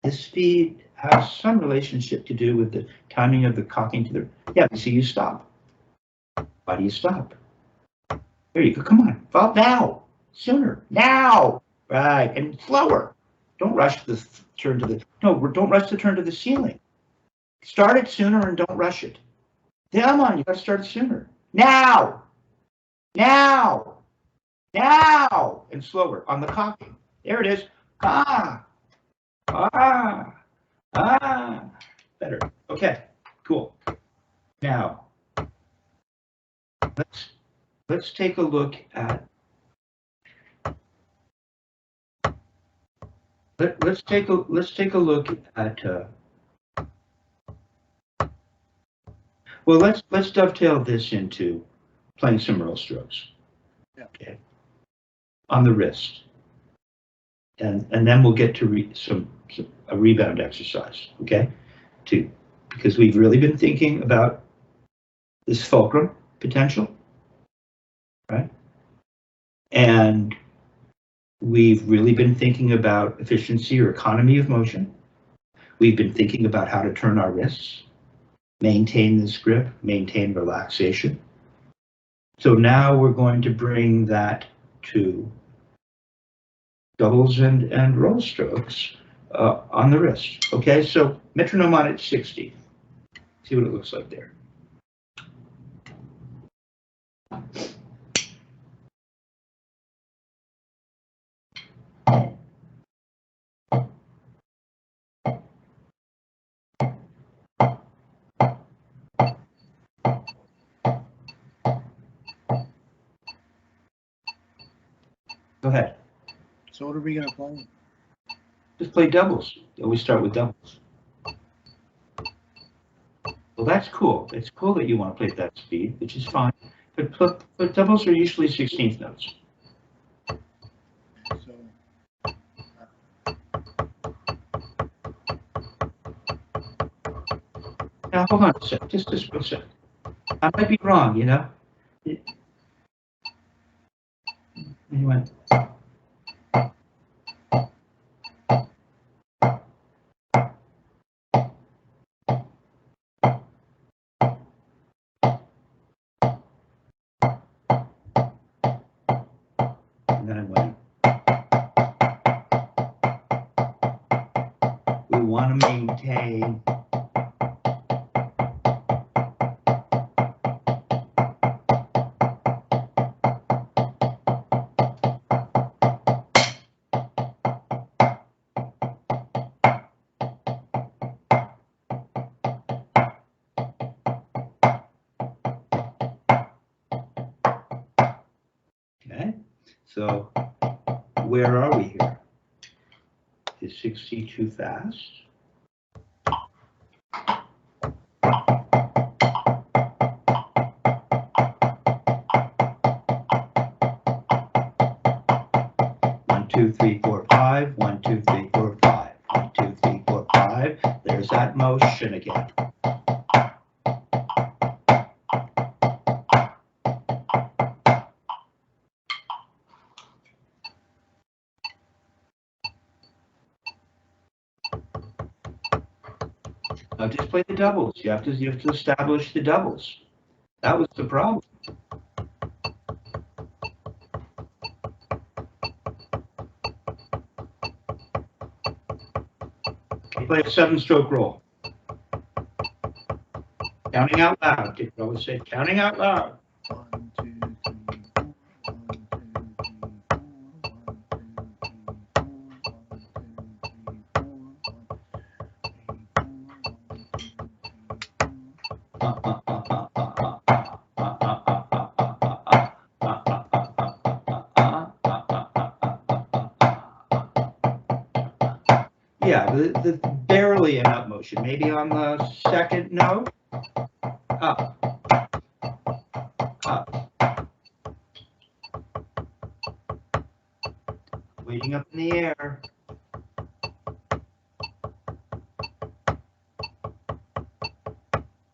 This speed has some relationship to do with the timing of the cocking to the. Yeah, see, you stop. Why do you stop? There you go. Come on. Fall now. Sooner. Now. Right. And slower. Don't rush the turn to the. No, don't rush the turn to the ceiling. Start it sooner and don't rush it. Come on. You got to start it sooner. Now. Now. Now. And slower on the cocking. There it is. Ah. Ah. Ah. Better. Okay. Cool. Now, let's take a look at. Let's take a look at. Well, let's dovetail this into playing some roll strokes. Yeah. Okay. On the wrist, and then we'll get to a rebound exercise. Okay, because we've really been thinking about this fulcrum potential, right? And we've really been thinking about efficiency or economy of motion. We've been thinking about how to turn our wrists, maintain this grip, maintain relaxation. So now we're going to bring that to doubles and roll strokes on the wrist. Okay, so metronome on at 60. See what it looks like there. Go ahead. So what are we gonna play? Just play doubles. Always start with doubles. Well, that's cool. It's cool that you want to play at that speed, which is fine. But doubles are usually 16th notes. So Now, hold on a sec. Just 1 sec. I might be wrong, you know? Anyway. And then I went. We want to maintain So where are we here? Is 60 too fast? One, two, three, four, five. 1, 2, 3, 4, 5. 1, 2, 3, 4, 5. There's that motion again. Now just play the doubles. You have to establish the doubles. That was the problem. Play a 7-stroke roll. Counting out loud. Dick always said, counting out loud. 1, 2, Yeah, the barely an up motion. Maybe on the second note. Up. Up. Waiting up in the air.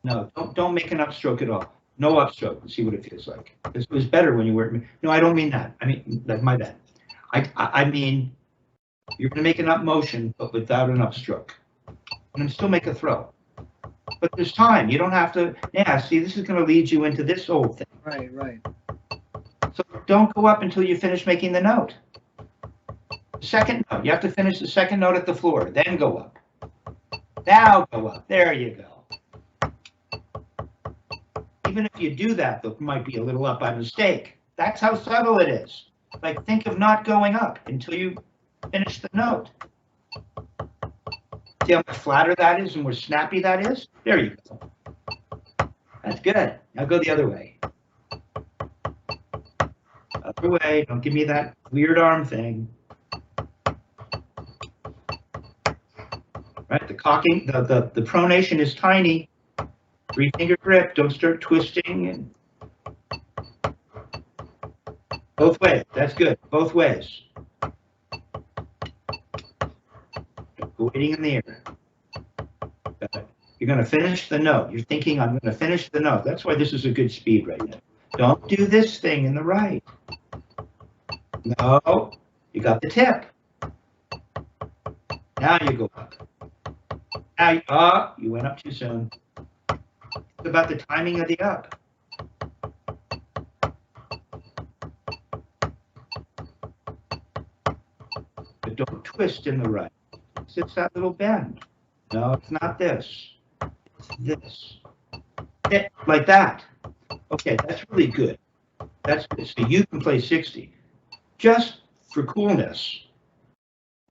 No, don't make an upstroke at all. No upstroke. Let's see what it feels like. It was better when you were. No, I don't mean that. I mean, that's my bad. I mean, you're going to make an up motion, but without an upstroke. And still make a throw. But there's time. You don't have to. Yeah, see, this is going to lead you into this whole thing. Right, right. So don't go up until you finish making the note. Second note. You have to finish the second note at the floor. Then go up. Now go up. There you go. Even if you do that, there might be a little up by mistake. That's how subtle it is. Like, think of not going up until you finish the note. See how much flatter that is and more snappy that is? There you go. That's good. Now go the other way. Other way. Don't give me that weird arm thing. Right? The cocking, the pronation is tiny. 3-finger grip. Don't start twisting. And both ways. That's good. Both ways. Waiting in the air. You're going to finish the note. You're thinking, I'm going to finish the note. That's why this is a good speed right now. Don't do this thing in the right. No, you got the tip. Now you go up. Now, you went up too soon. It's about the timing of the up. But don't twist in the right. It's that little bend. No, it's not this. It's this. Like that. Okay, that's really good. That's good. So you can play 60. Just for coolness,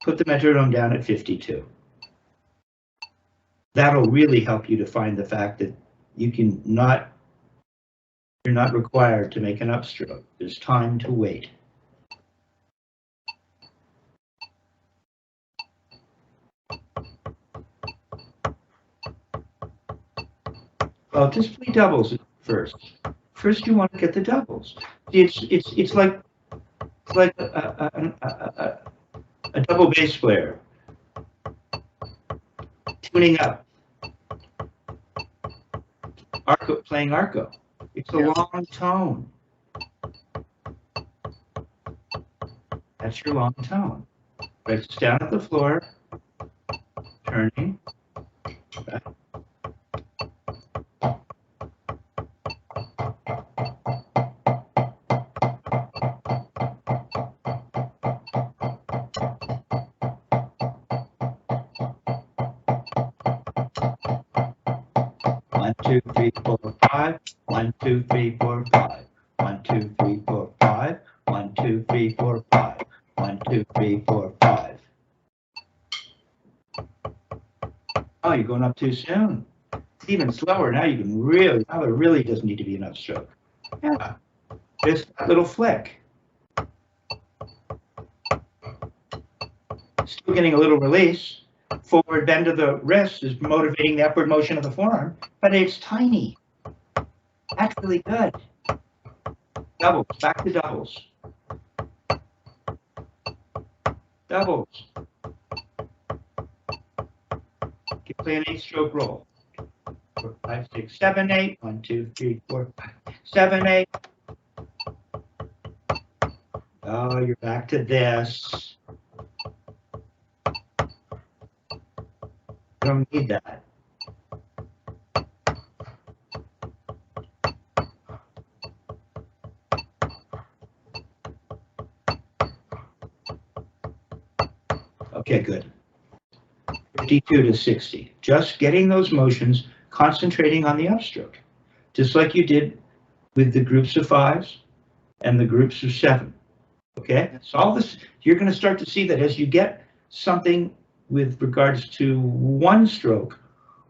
put the metronome down at 52. That'll really help you to find the fact that you're not required to make an upstroke. There's time to wait. Well, just play doubles first. First, you want to get the doubles. It's like a double bass player tuning up. Playing arco. It's a long tone. That's your long tone. Writes down at the floor, turning. Back. One, two, three, four, five. 1, 2, 3, 4, 5. 1, 2, 3, 4, 5. 1, 2, 3, 4, 5. 1, 2, 3, 4, 5. Oh, you're going up too soon. It's even slower. Now you can really, now it really doesn't need to be an upstroke. Yeah, just a little flick. Still getting a little release. Forward bend of the wrist is motivating the upward motion of the forearm, but it's tiny. That's really good. Doubles, back to doubles. Doubles. You play an 8-stroke roll. 4, 5, 6, 7, 8. 1, 2, 3, 4, 5, 7, 8. Oh, you're back to this. You don't need that. Okay, good. 52 to 60. Just getting those motions, concentrating on the upstroke, just like you did with the groups of 5s and the groups of 7. Okay, so all this, you're going to start to see that as you get something with regards to one stroke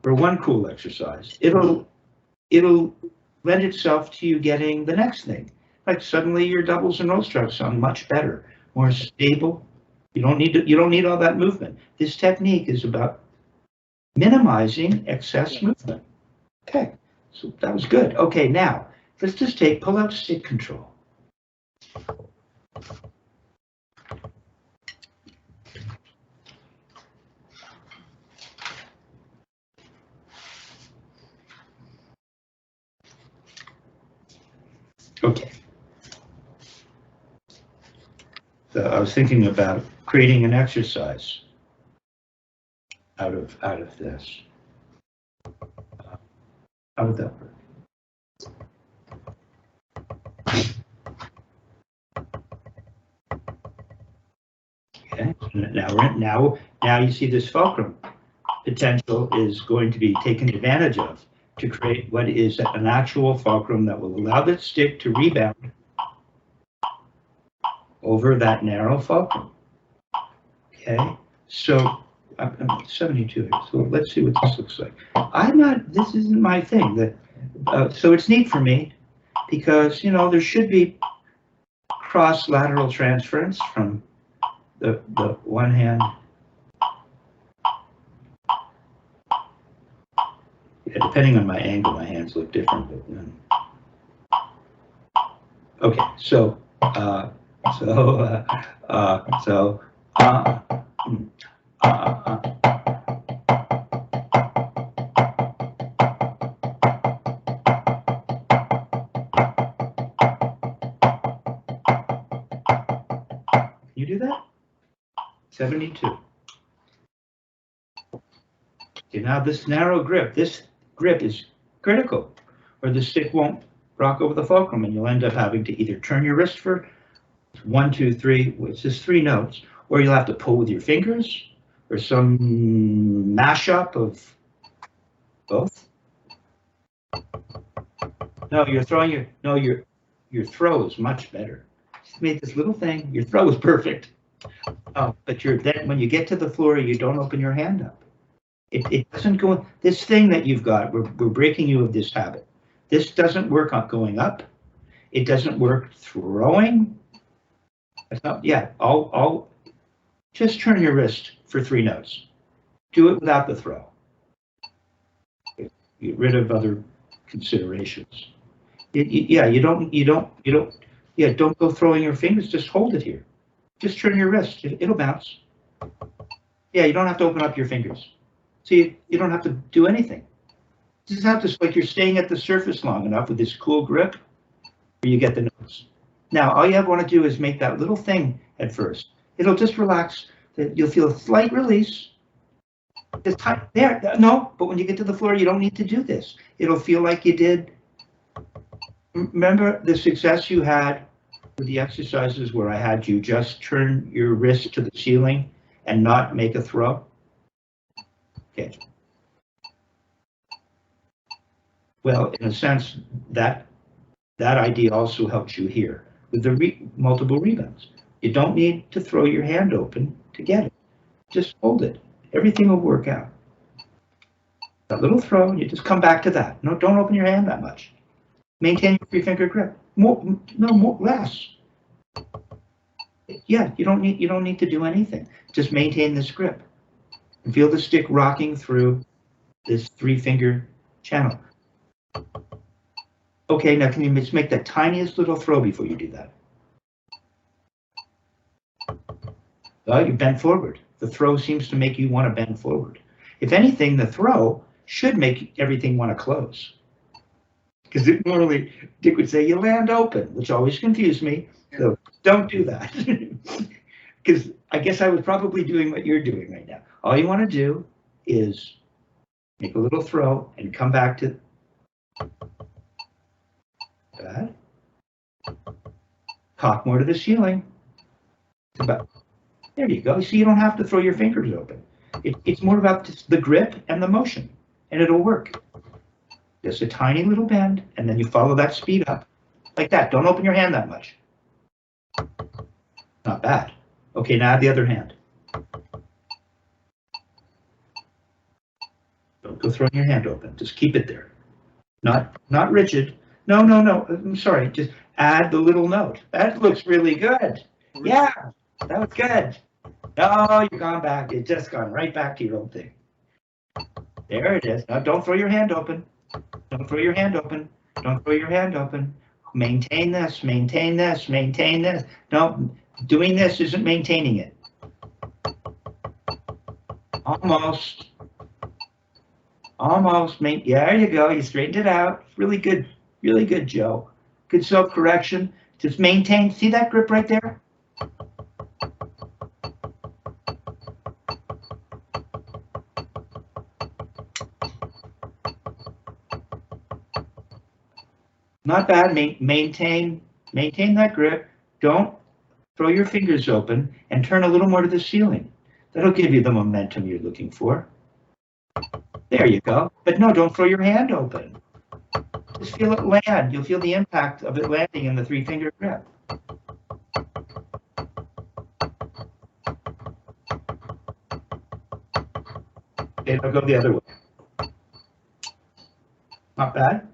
or one cool exercise, it'll lend itself to you getting the next thing. Like suddenly your doubles and roll strokes sound much better, more stable. You don't need all that movement. This technique is about minimizing excess movement. Okay, so that was good. Okay, now let's just take pull-out stick control. Okay. So I was thinking about creating an exercise out of this. How would that work? Okay. Now you see this fulcrum potential is going to be taken advantage of to create what is an actual fulcrum that will allow the stick to rebound over that narrow fulcrum. Okay, so I'm 72 here, so let's see what this looks like. This isn't my thing. So it's neat for me because, you know, there should be cross-lateral transference from the one hand. Yeah, depending on my angle, my hands look different. But, okay, so you do that? 72. Okay, now this narrow grip, this grip is critical, or the stick won't rock over the fulcrum, and you'll end up having to either turn your wrist for 1, 2, 3, which is 3 notes, or you'll have to pull with your fingers, or some mashup of both. No, you're throwing your throw is much better. Just made this little thing. Your throw is perfect. But then when you get to the floor, you don't open your hand up. It doesn't go. This thing that you've got, we're breaking you of this habit. This doesn't work on going up. It doesn't work throwing. It's not. Yeah. I'll just turn your wrist for 3 notes. Do it without the throw. Get rid of other considerations. Don't go throwing your fingers. Just hold it here. Just turn your wrist. It'll bounce. Yeah, you don't have to open up your fingers. So you don't have to do anything. You just have to, like you're staying at the surface long enough with this cool grip where you get the notes. Now, all you ever want to do is make that little thing at first. It'll just relax. You'll feel a slight release. Just tight there. No, but when you get to the floor, you don't need to do this. It'll feel like you did. Remember the success you had with the exercises where I had you just turn your wrist to the ceiling and not make a throw? Okay. Well, in a sense, that idea also helps you here with the multiple rebounds. You don't need to throw your hand open to get it. Just hold it. Everything will work out. That little throw, you just come back to that. No, don't open your hand that much. Maintain your 3-finger grip. Less. Yeah, you don't need to do anything. Just maintain this grip and feel the stick rocking through this 3-finger channel. Okay, now can you just make the tiniest little throw before you do that? Well, you bent forward. The throw seems to make you want to bend forward. If anything, the throw should make everything want to close. Because normally Dick would say, you land open, which always confused me. So don't do that. Because I guess I was probably doing what you're doing right now. All you want to do is make a little throw and come back to that. Cock more to the ceiling. There you go. See, you don't have to throw your fingers open. It's more about the grip and the motion, and it'll work. Just a tiny little bend, and then you follow that speed up. Like that. Don't open your hand that much. Not bad. Okay, now the other hand. Don't go throwing your hand open. Just keep it there. Not rigid. No. I'm sorry. Just add the little note. That looks really good. Yeah, that was good. No, you've gone back. It's just gone right back to your old thing. There it is. Now don't throw your hand open. Don't throw your hand open. Don't throw your hand open. Maintain this, maintain this, maintain this. No, doing this isn't maintaining it. Almost. Almost. There you go. You straightened it out. Really good, Joe. Good self-correction. Just maintain. See that grip right there? Not bad. Maintain that grip. Don't throw your fingers open and turn a little more to the ceiling. That'll give you the momentum you're looking for. There you go. But no, don't throw your hand open. Just feel it land. You'll feel the impact of it landing in the 3-finger grip. Okay, now go the other way. Not bad.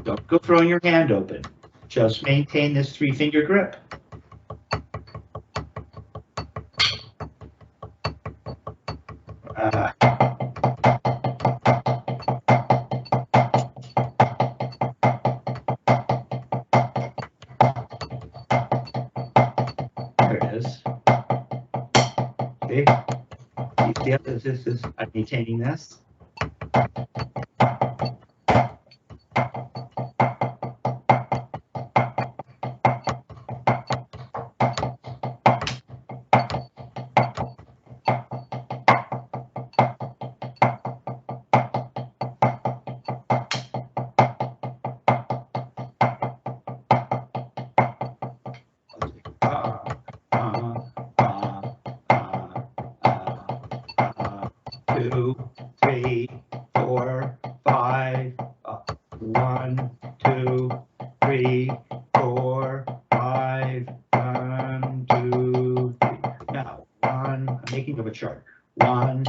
Don't go throwing your hand open. Just maintain this 3-finger grip. There it is. Okay. See, this is I'm maintaining this. Two, three, four, five. 1, 2, 3, 4, 5. 1, 2, 3. Now, I'm making up a chart. 1,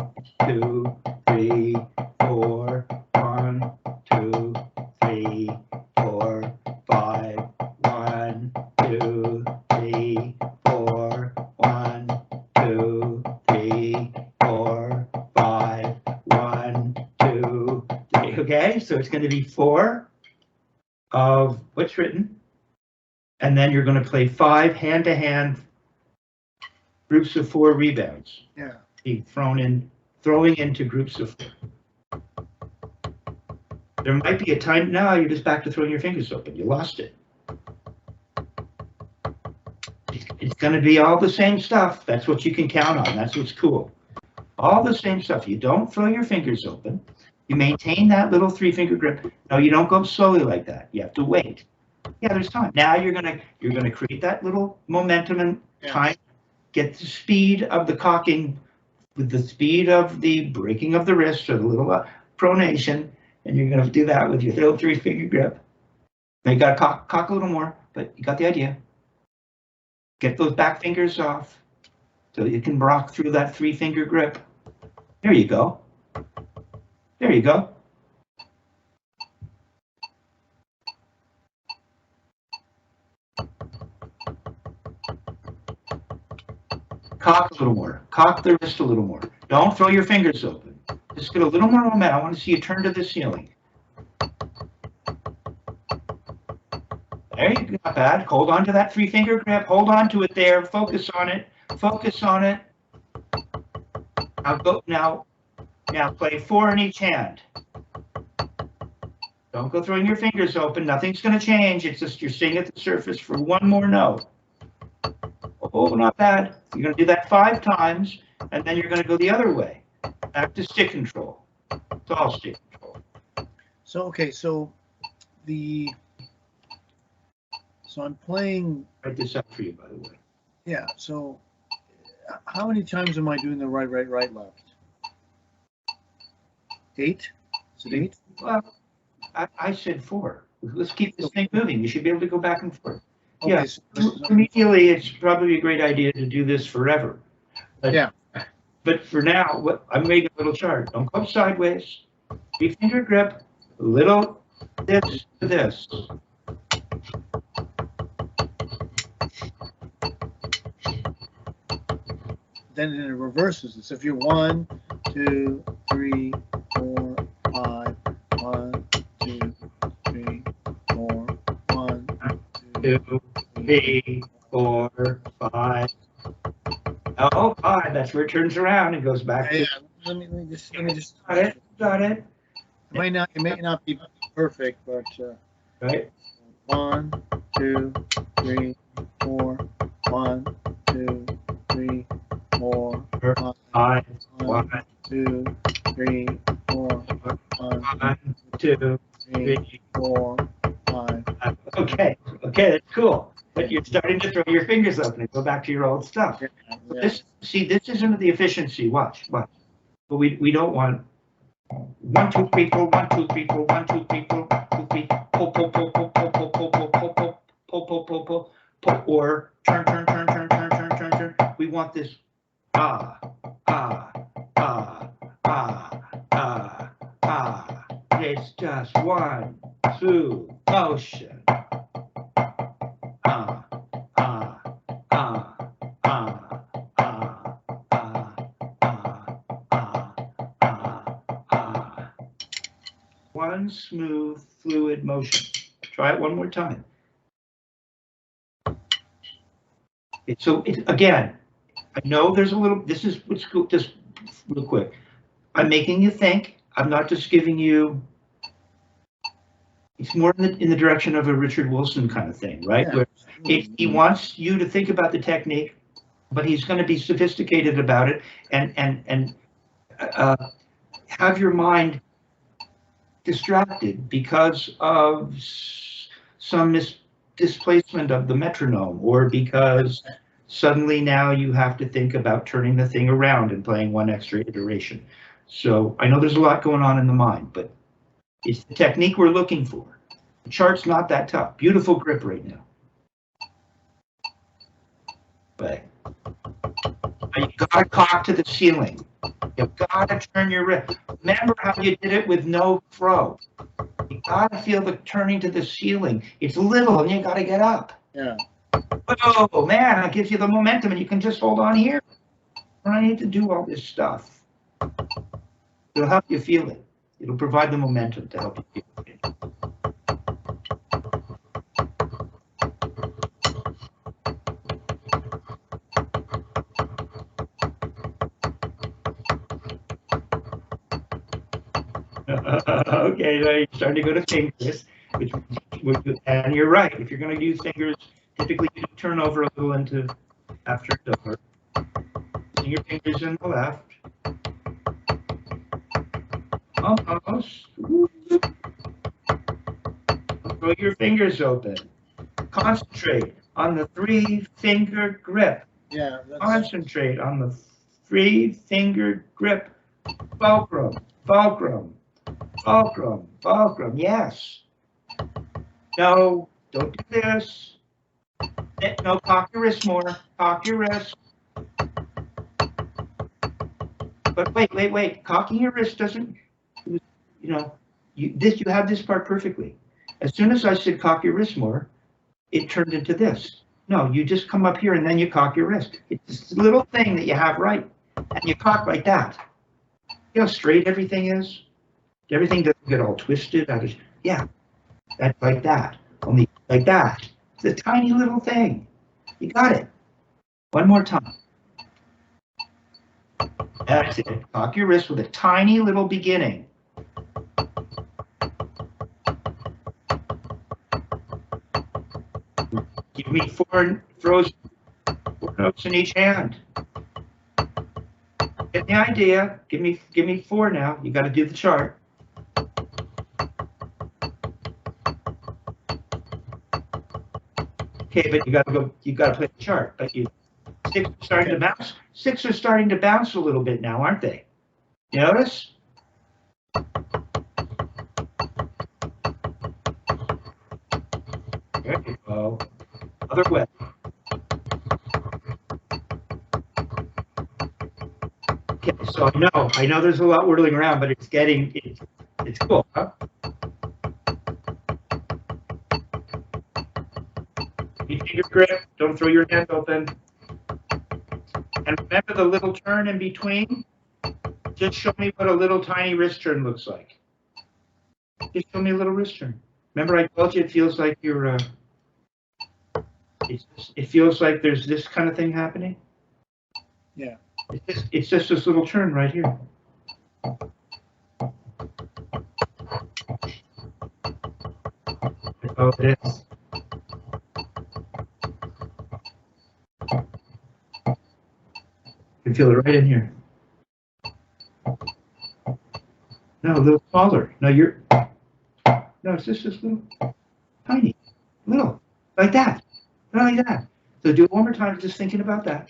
2, 3, 4. 1, 2, 3, 4, 5. 1, 2, 3, 4. 1, 2, 3, 4, 5. 1, 2, 3. Okay, so it's going to be 4 of what's written, and then you're going to play 5 hand-to-hand groups of 4 rebounds. Yeah. Being throwing into groups of 4. There might be a time now you're just back to throwing your fingers open. You lost it. It's going to be all the same stuff. That's what you can count on. That's what's cool. All the same stuff. You don't throw your fingers open. You maintain that little 3-finger grip. No, you don't go slowly like that. You have to wait. Yeah, there's time. Now you're gonna create that little momentum and time. Get the speed of the cocking with the speed of the breaking of the wrist or the little pronation, and you're gonna do that with your little 3-finger grip. Now you gotta cock a little more, but you got the idea. Get those back fingers off so you can rock through that 3-finger grip. There you go. There you go. cock a little more. Cock the wrist a little more. Don't throw your fingers open. Just get a little more momentum. I want to see you turn to the ceiling. There you go. Not bad. Hold on to that 3-finger grip. Hold on to it there. Focus on it. Focus on it. Now go. Now play 4 in each hand. Don't go throwing your fingers open. Nothing's going to change. It's just you're staying at the surface for one more note. Oh, not bad. You're going to do that 5 times, and then you're going to go the other way. Back to stick control. It's all stick control. So, okay, so I'm playing. Write this up for you, by the way. Yeah, so how many times am I doing the right, left? 8? Is it 8? Well, I said 4. Let's keep this thing moving. You should be able to go back and forth. Okay, Yeah, so immediately it's probably a great idea to do this forever. But, yeah. But for now, I'm making a little chart. Don't go sideways. 3-finger grip, little this to this. Then it reverses. It's if you're 1, 2, 3, 4, 5. 1, 2, 3, 4. 1, 2, 3, 4, 5. Oh, 5. That's where it turns around and goes back. Yeah, let me just. Got it. Got it. It may not be perfect, but Right. 1, 2, 3, 4. 1, 2, 3, 4. 5. 1, 1, 2, 3, 4. 1, 2, 3, 4, 5. Okay, that's cool. But you're starting to throw your fingers open and go back to your old stuff. Yeah. This isn't the efficiency. Watch. But we don't want 1, 2, 3, 4, 1, 2, 3, 4, 1, 2, 3, 4, 1, 2, 3, pull, pull, pull, pull, pull, pull, pull, pull, pull, pull, pull, pull, pull, pull, pull, or turn. We want this It's just 1, 2 motion. One smooth, fluid motion. Try it one more time. Again, I know there's a little, this is what's cool, just real quick. I'm making you think. I'm not just giving you, it's more in the direction of a Richard Wilson kind of thing, right? Yeah. Where he wants you to think about the technique, but he's going to be sophisticated about it and have your mind distracted because of some displacement of the metronome, or because suddenly now you have to think about turning the thing around and playing one extra iteration. So I know there's a lot going on in the mind, but it's the technique we're looking for. The chart's not that tough. Beautiful grip right now. But you gotta cock to the ceiling. You've gotta turn your wrist. Remember how you did it with no throw. You gotta feel the turning to the ceiling. It's little and you gotta get up. Yeah. Oh man, it gives you the momentum and you can just hold on here. I don't need to do all this stuff. It'll help you feel it. It'll provide the momentum to help you feel it. Okay, so you're starting to go to fingers, and you're right. If you're going to use fingers, typically you turn over a little into half turned over. Using your fingers in the left. Almost. Throw your fingers open. Concentrate on the 3-finger grip. Yeah. Concentrate on the 3-finger grip. Fulcrum, fulcrum, fulcrum, fulcrum. Yes. No, don't do this. No, cock your wrist more. Cock your wrist. But wait. Cocking your wrist doesn't, you have this part perfectly. As soon as I said cock your wrist more, it turned into this. No, you just come up here and then you cock your wrist. It's this little thing that you have right, and you cock like that. You know how straight everything is? Everything doesn't get all twisted. Yeah, that's like that. Only like that. It's a tiny little thing. You got it. One more time. That's it. Cock your wrist with a tiny little beginning. Give me four notes in each hand. Get the idea. Give me four now. You got to do the chart. Okay, but you got to play the chart. But six are starting to bounce. Six are starting to bounce a little bit now, aren't they? You notice? There you go. Other way. Okay, so I know there's a lot whirling around, but it's cool, huh? Keep your grip, don't throw your hand open. And remember the little turn in between? Just show me what a little tiny wrist turn looks like. Just show me a little wrist turn. Remember I told you it feels like you're, it feels like there's this kind of thing happening? Yeah. It's just this little turn right here. Oh, it is. You can feel it right in here. No, a little smaller. No, it's just this little, tiny, little, like that. Not like that. So do it one more time, just thinking about that.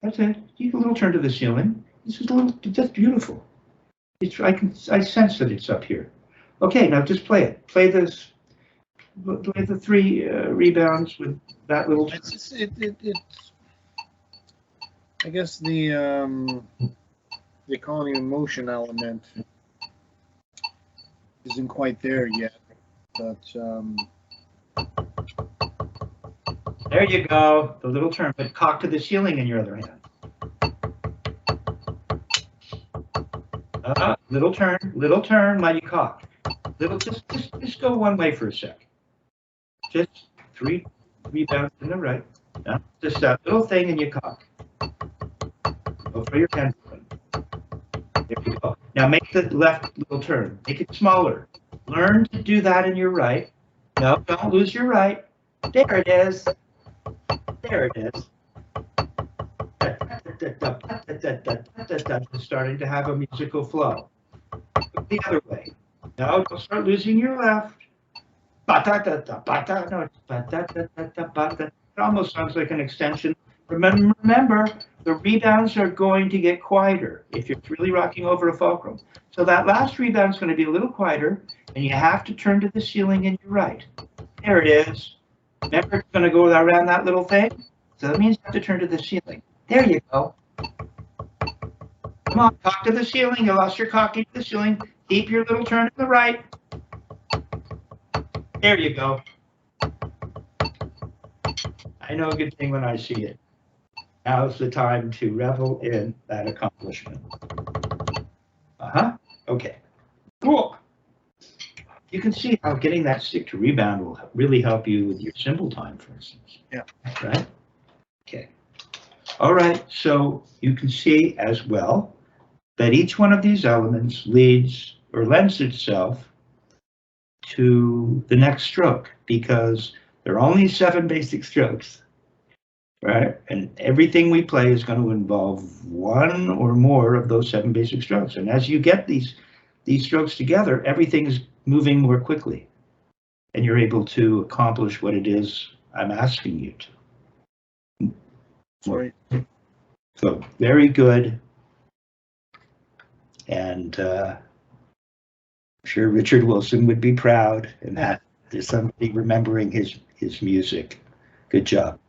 That's it. You can a little turn to the ceiling. This is a little, that's beautiful. I sense that it's up here. Okay, now just play it. Play this. Play the three rebounds with that little. It's I guess the they call it the emotion element isn't quite there yet, but There you go. The little turn, but cock to the ceiling in your other hand. Little turn while you cock. Just go one way for a sec. Just three rebounds in the right. No, just that little thing and you cock. Go for your hand. There you go. Now make the left little turn. Make it smaller. Learn to do that in your right. No, don't lose your right. There it is. There it is. It's starting to have a musical flow. The other way. No, don't start losing your left. No, it almost sounds like an extension. Remember, the rebounds are going to get quieter if you're really rocking over a fulcrum. So that last rebound is going to be a little quieter, and you have to turn to the ceiling in your right. There it is. Remember, it's going to go around that little thing? So that means you have to turn to the ceiling. There you go. Come on, cock to the ceiling. You lost your cocking to the ceiling. Keep your little turn to the right. There you go. I know a good thing when I see it. Now's the time to revel in that accomplishment. Okay. Cool. You can see how getting that stick to rebound will really help you with your cymbal time, for instance. Yeah. Right? Okay. All right. So you can see as well that each one of these elements leads or lends itself to the next stroke because there are only 7 basic strokes, right? And everything we play is going to involve one or more of those 7 basic strokes. And as you get these strokes together, everything is moving more quickly, and you're able to accomplish what it is I'm asking you to. Sorry. So very good. And I'm sure Richard Wilson would be proud, and that there's somebody remembering his music. Good job.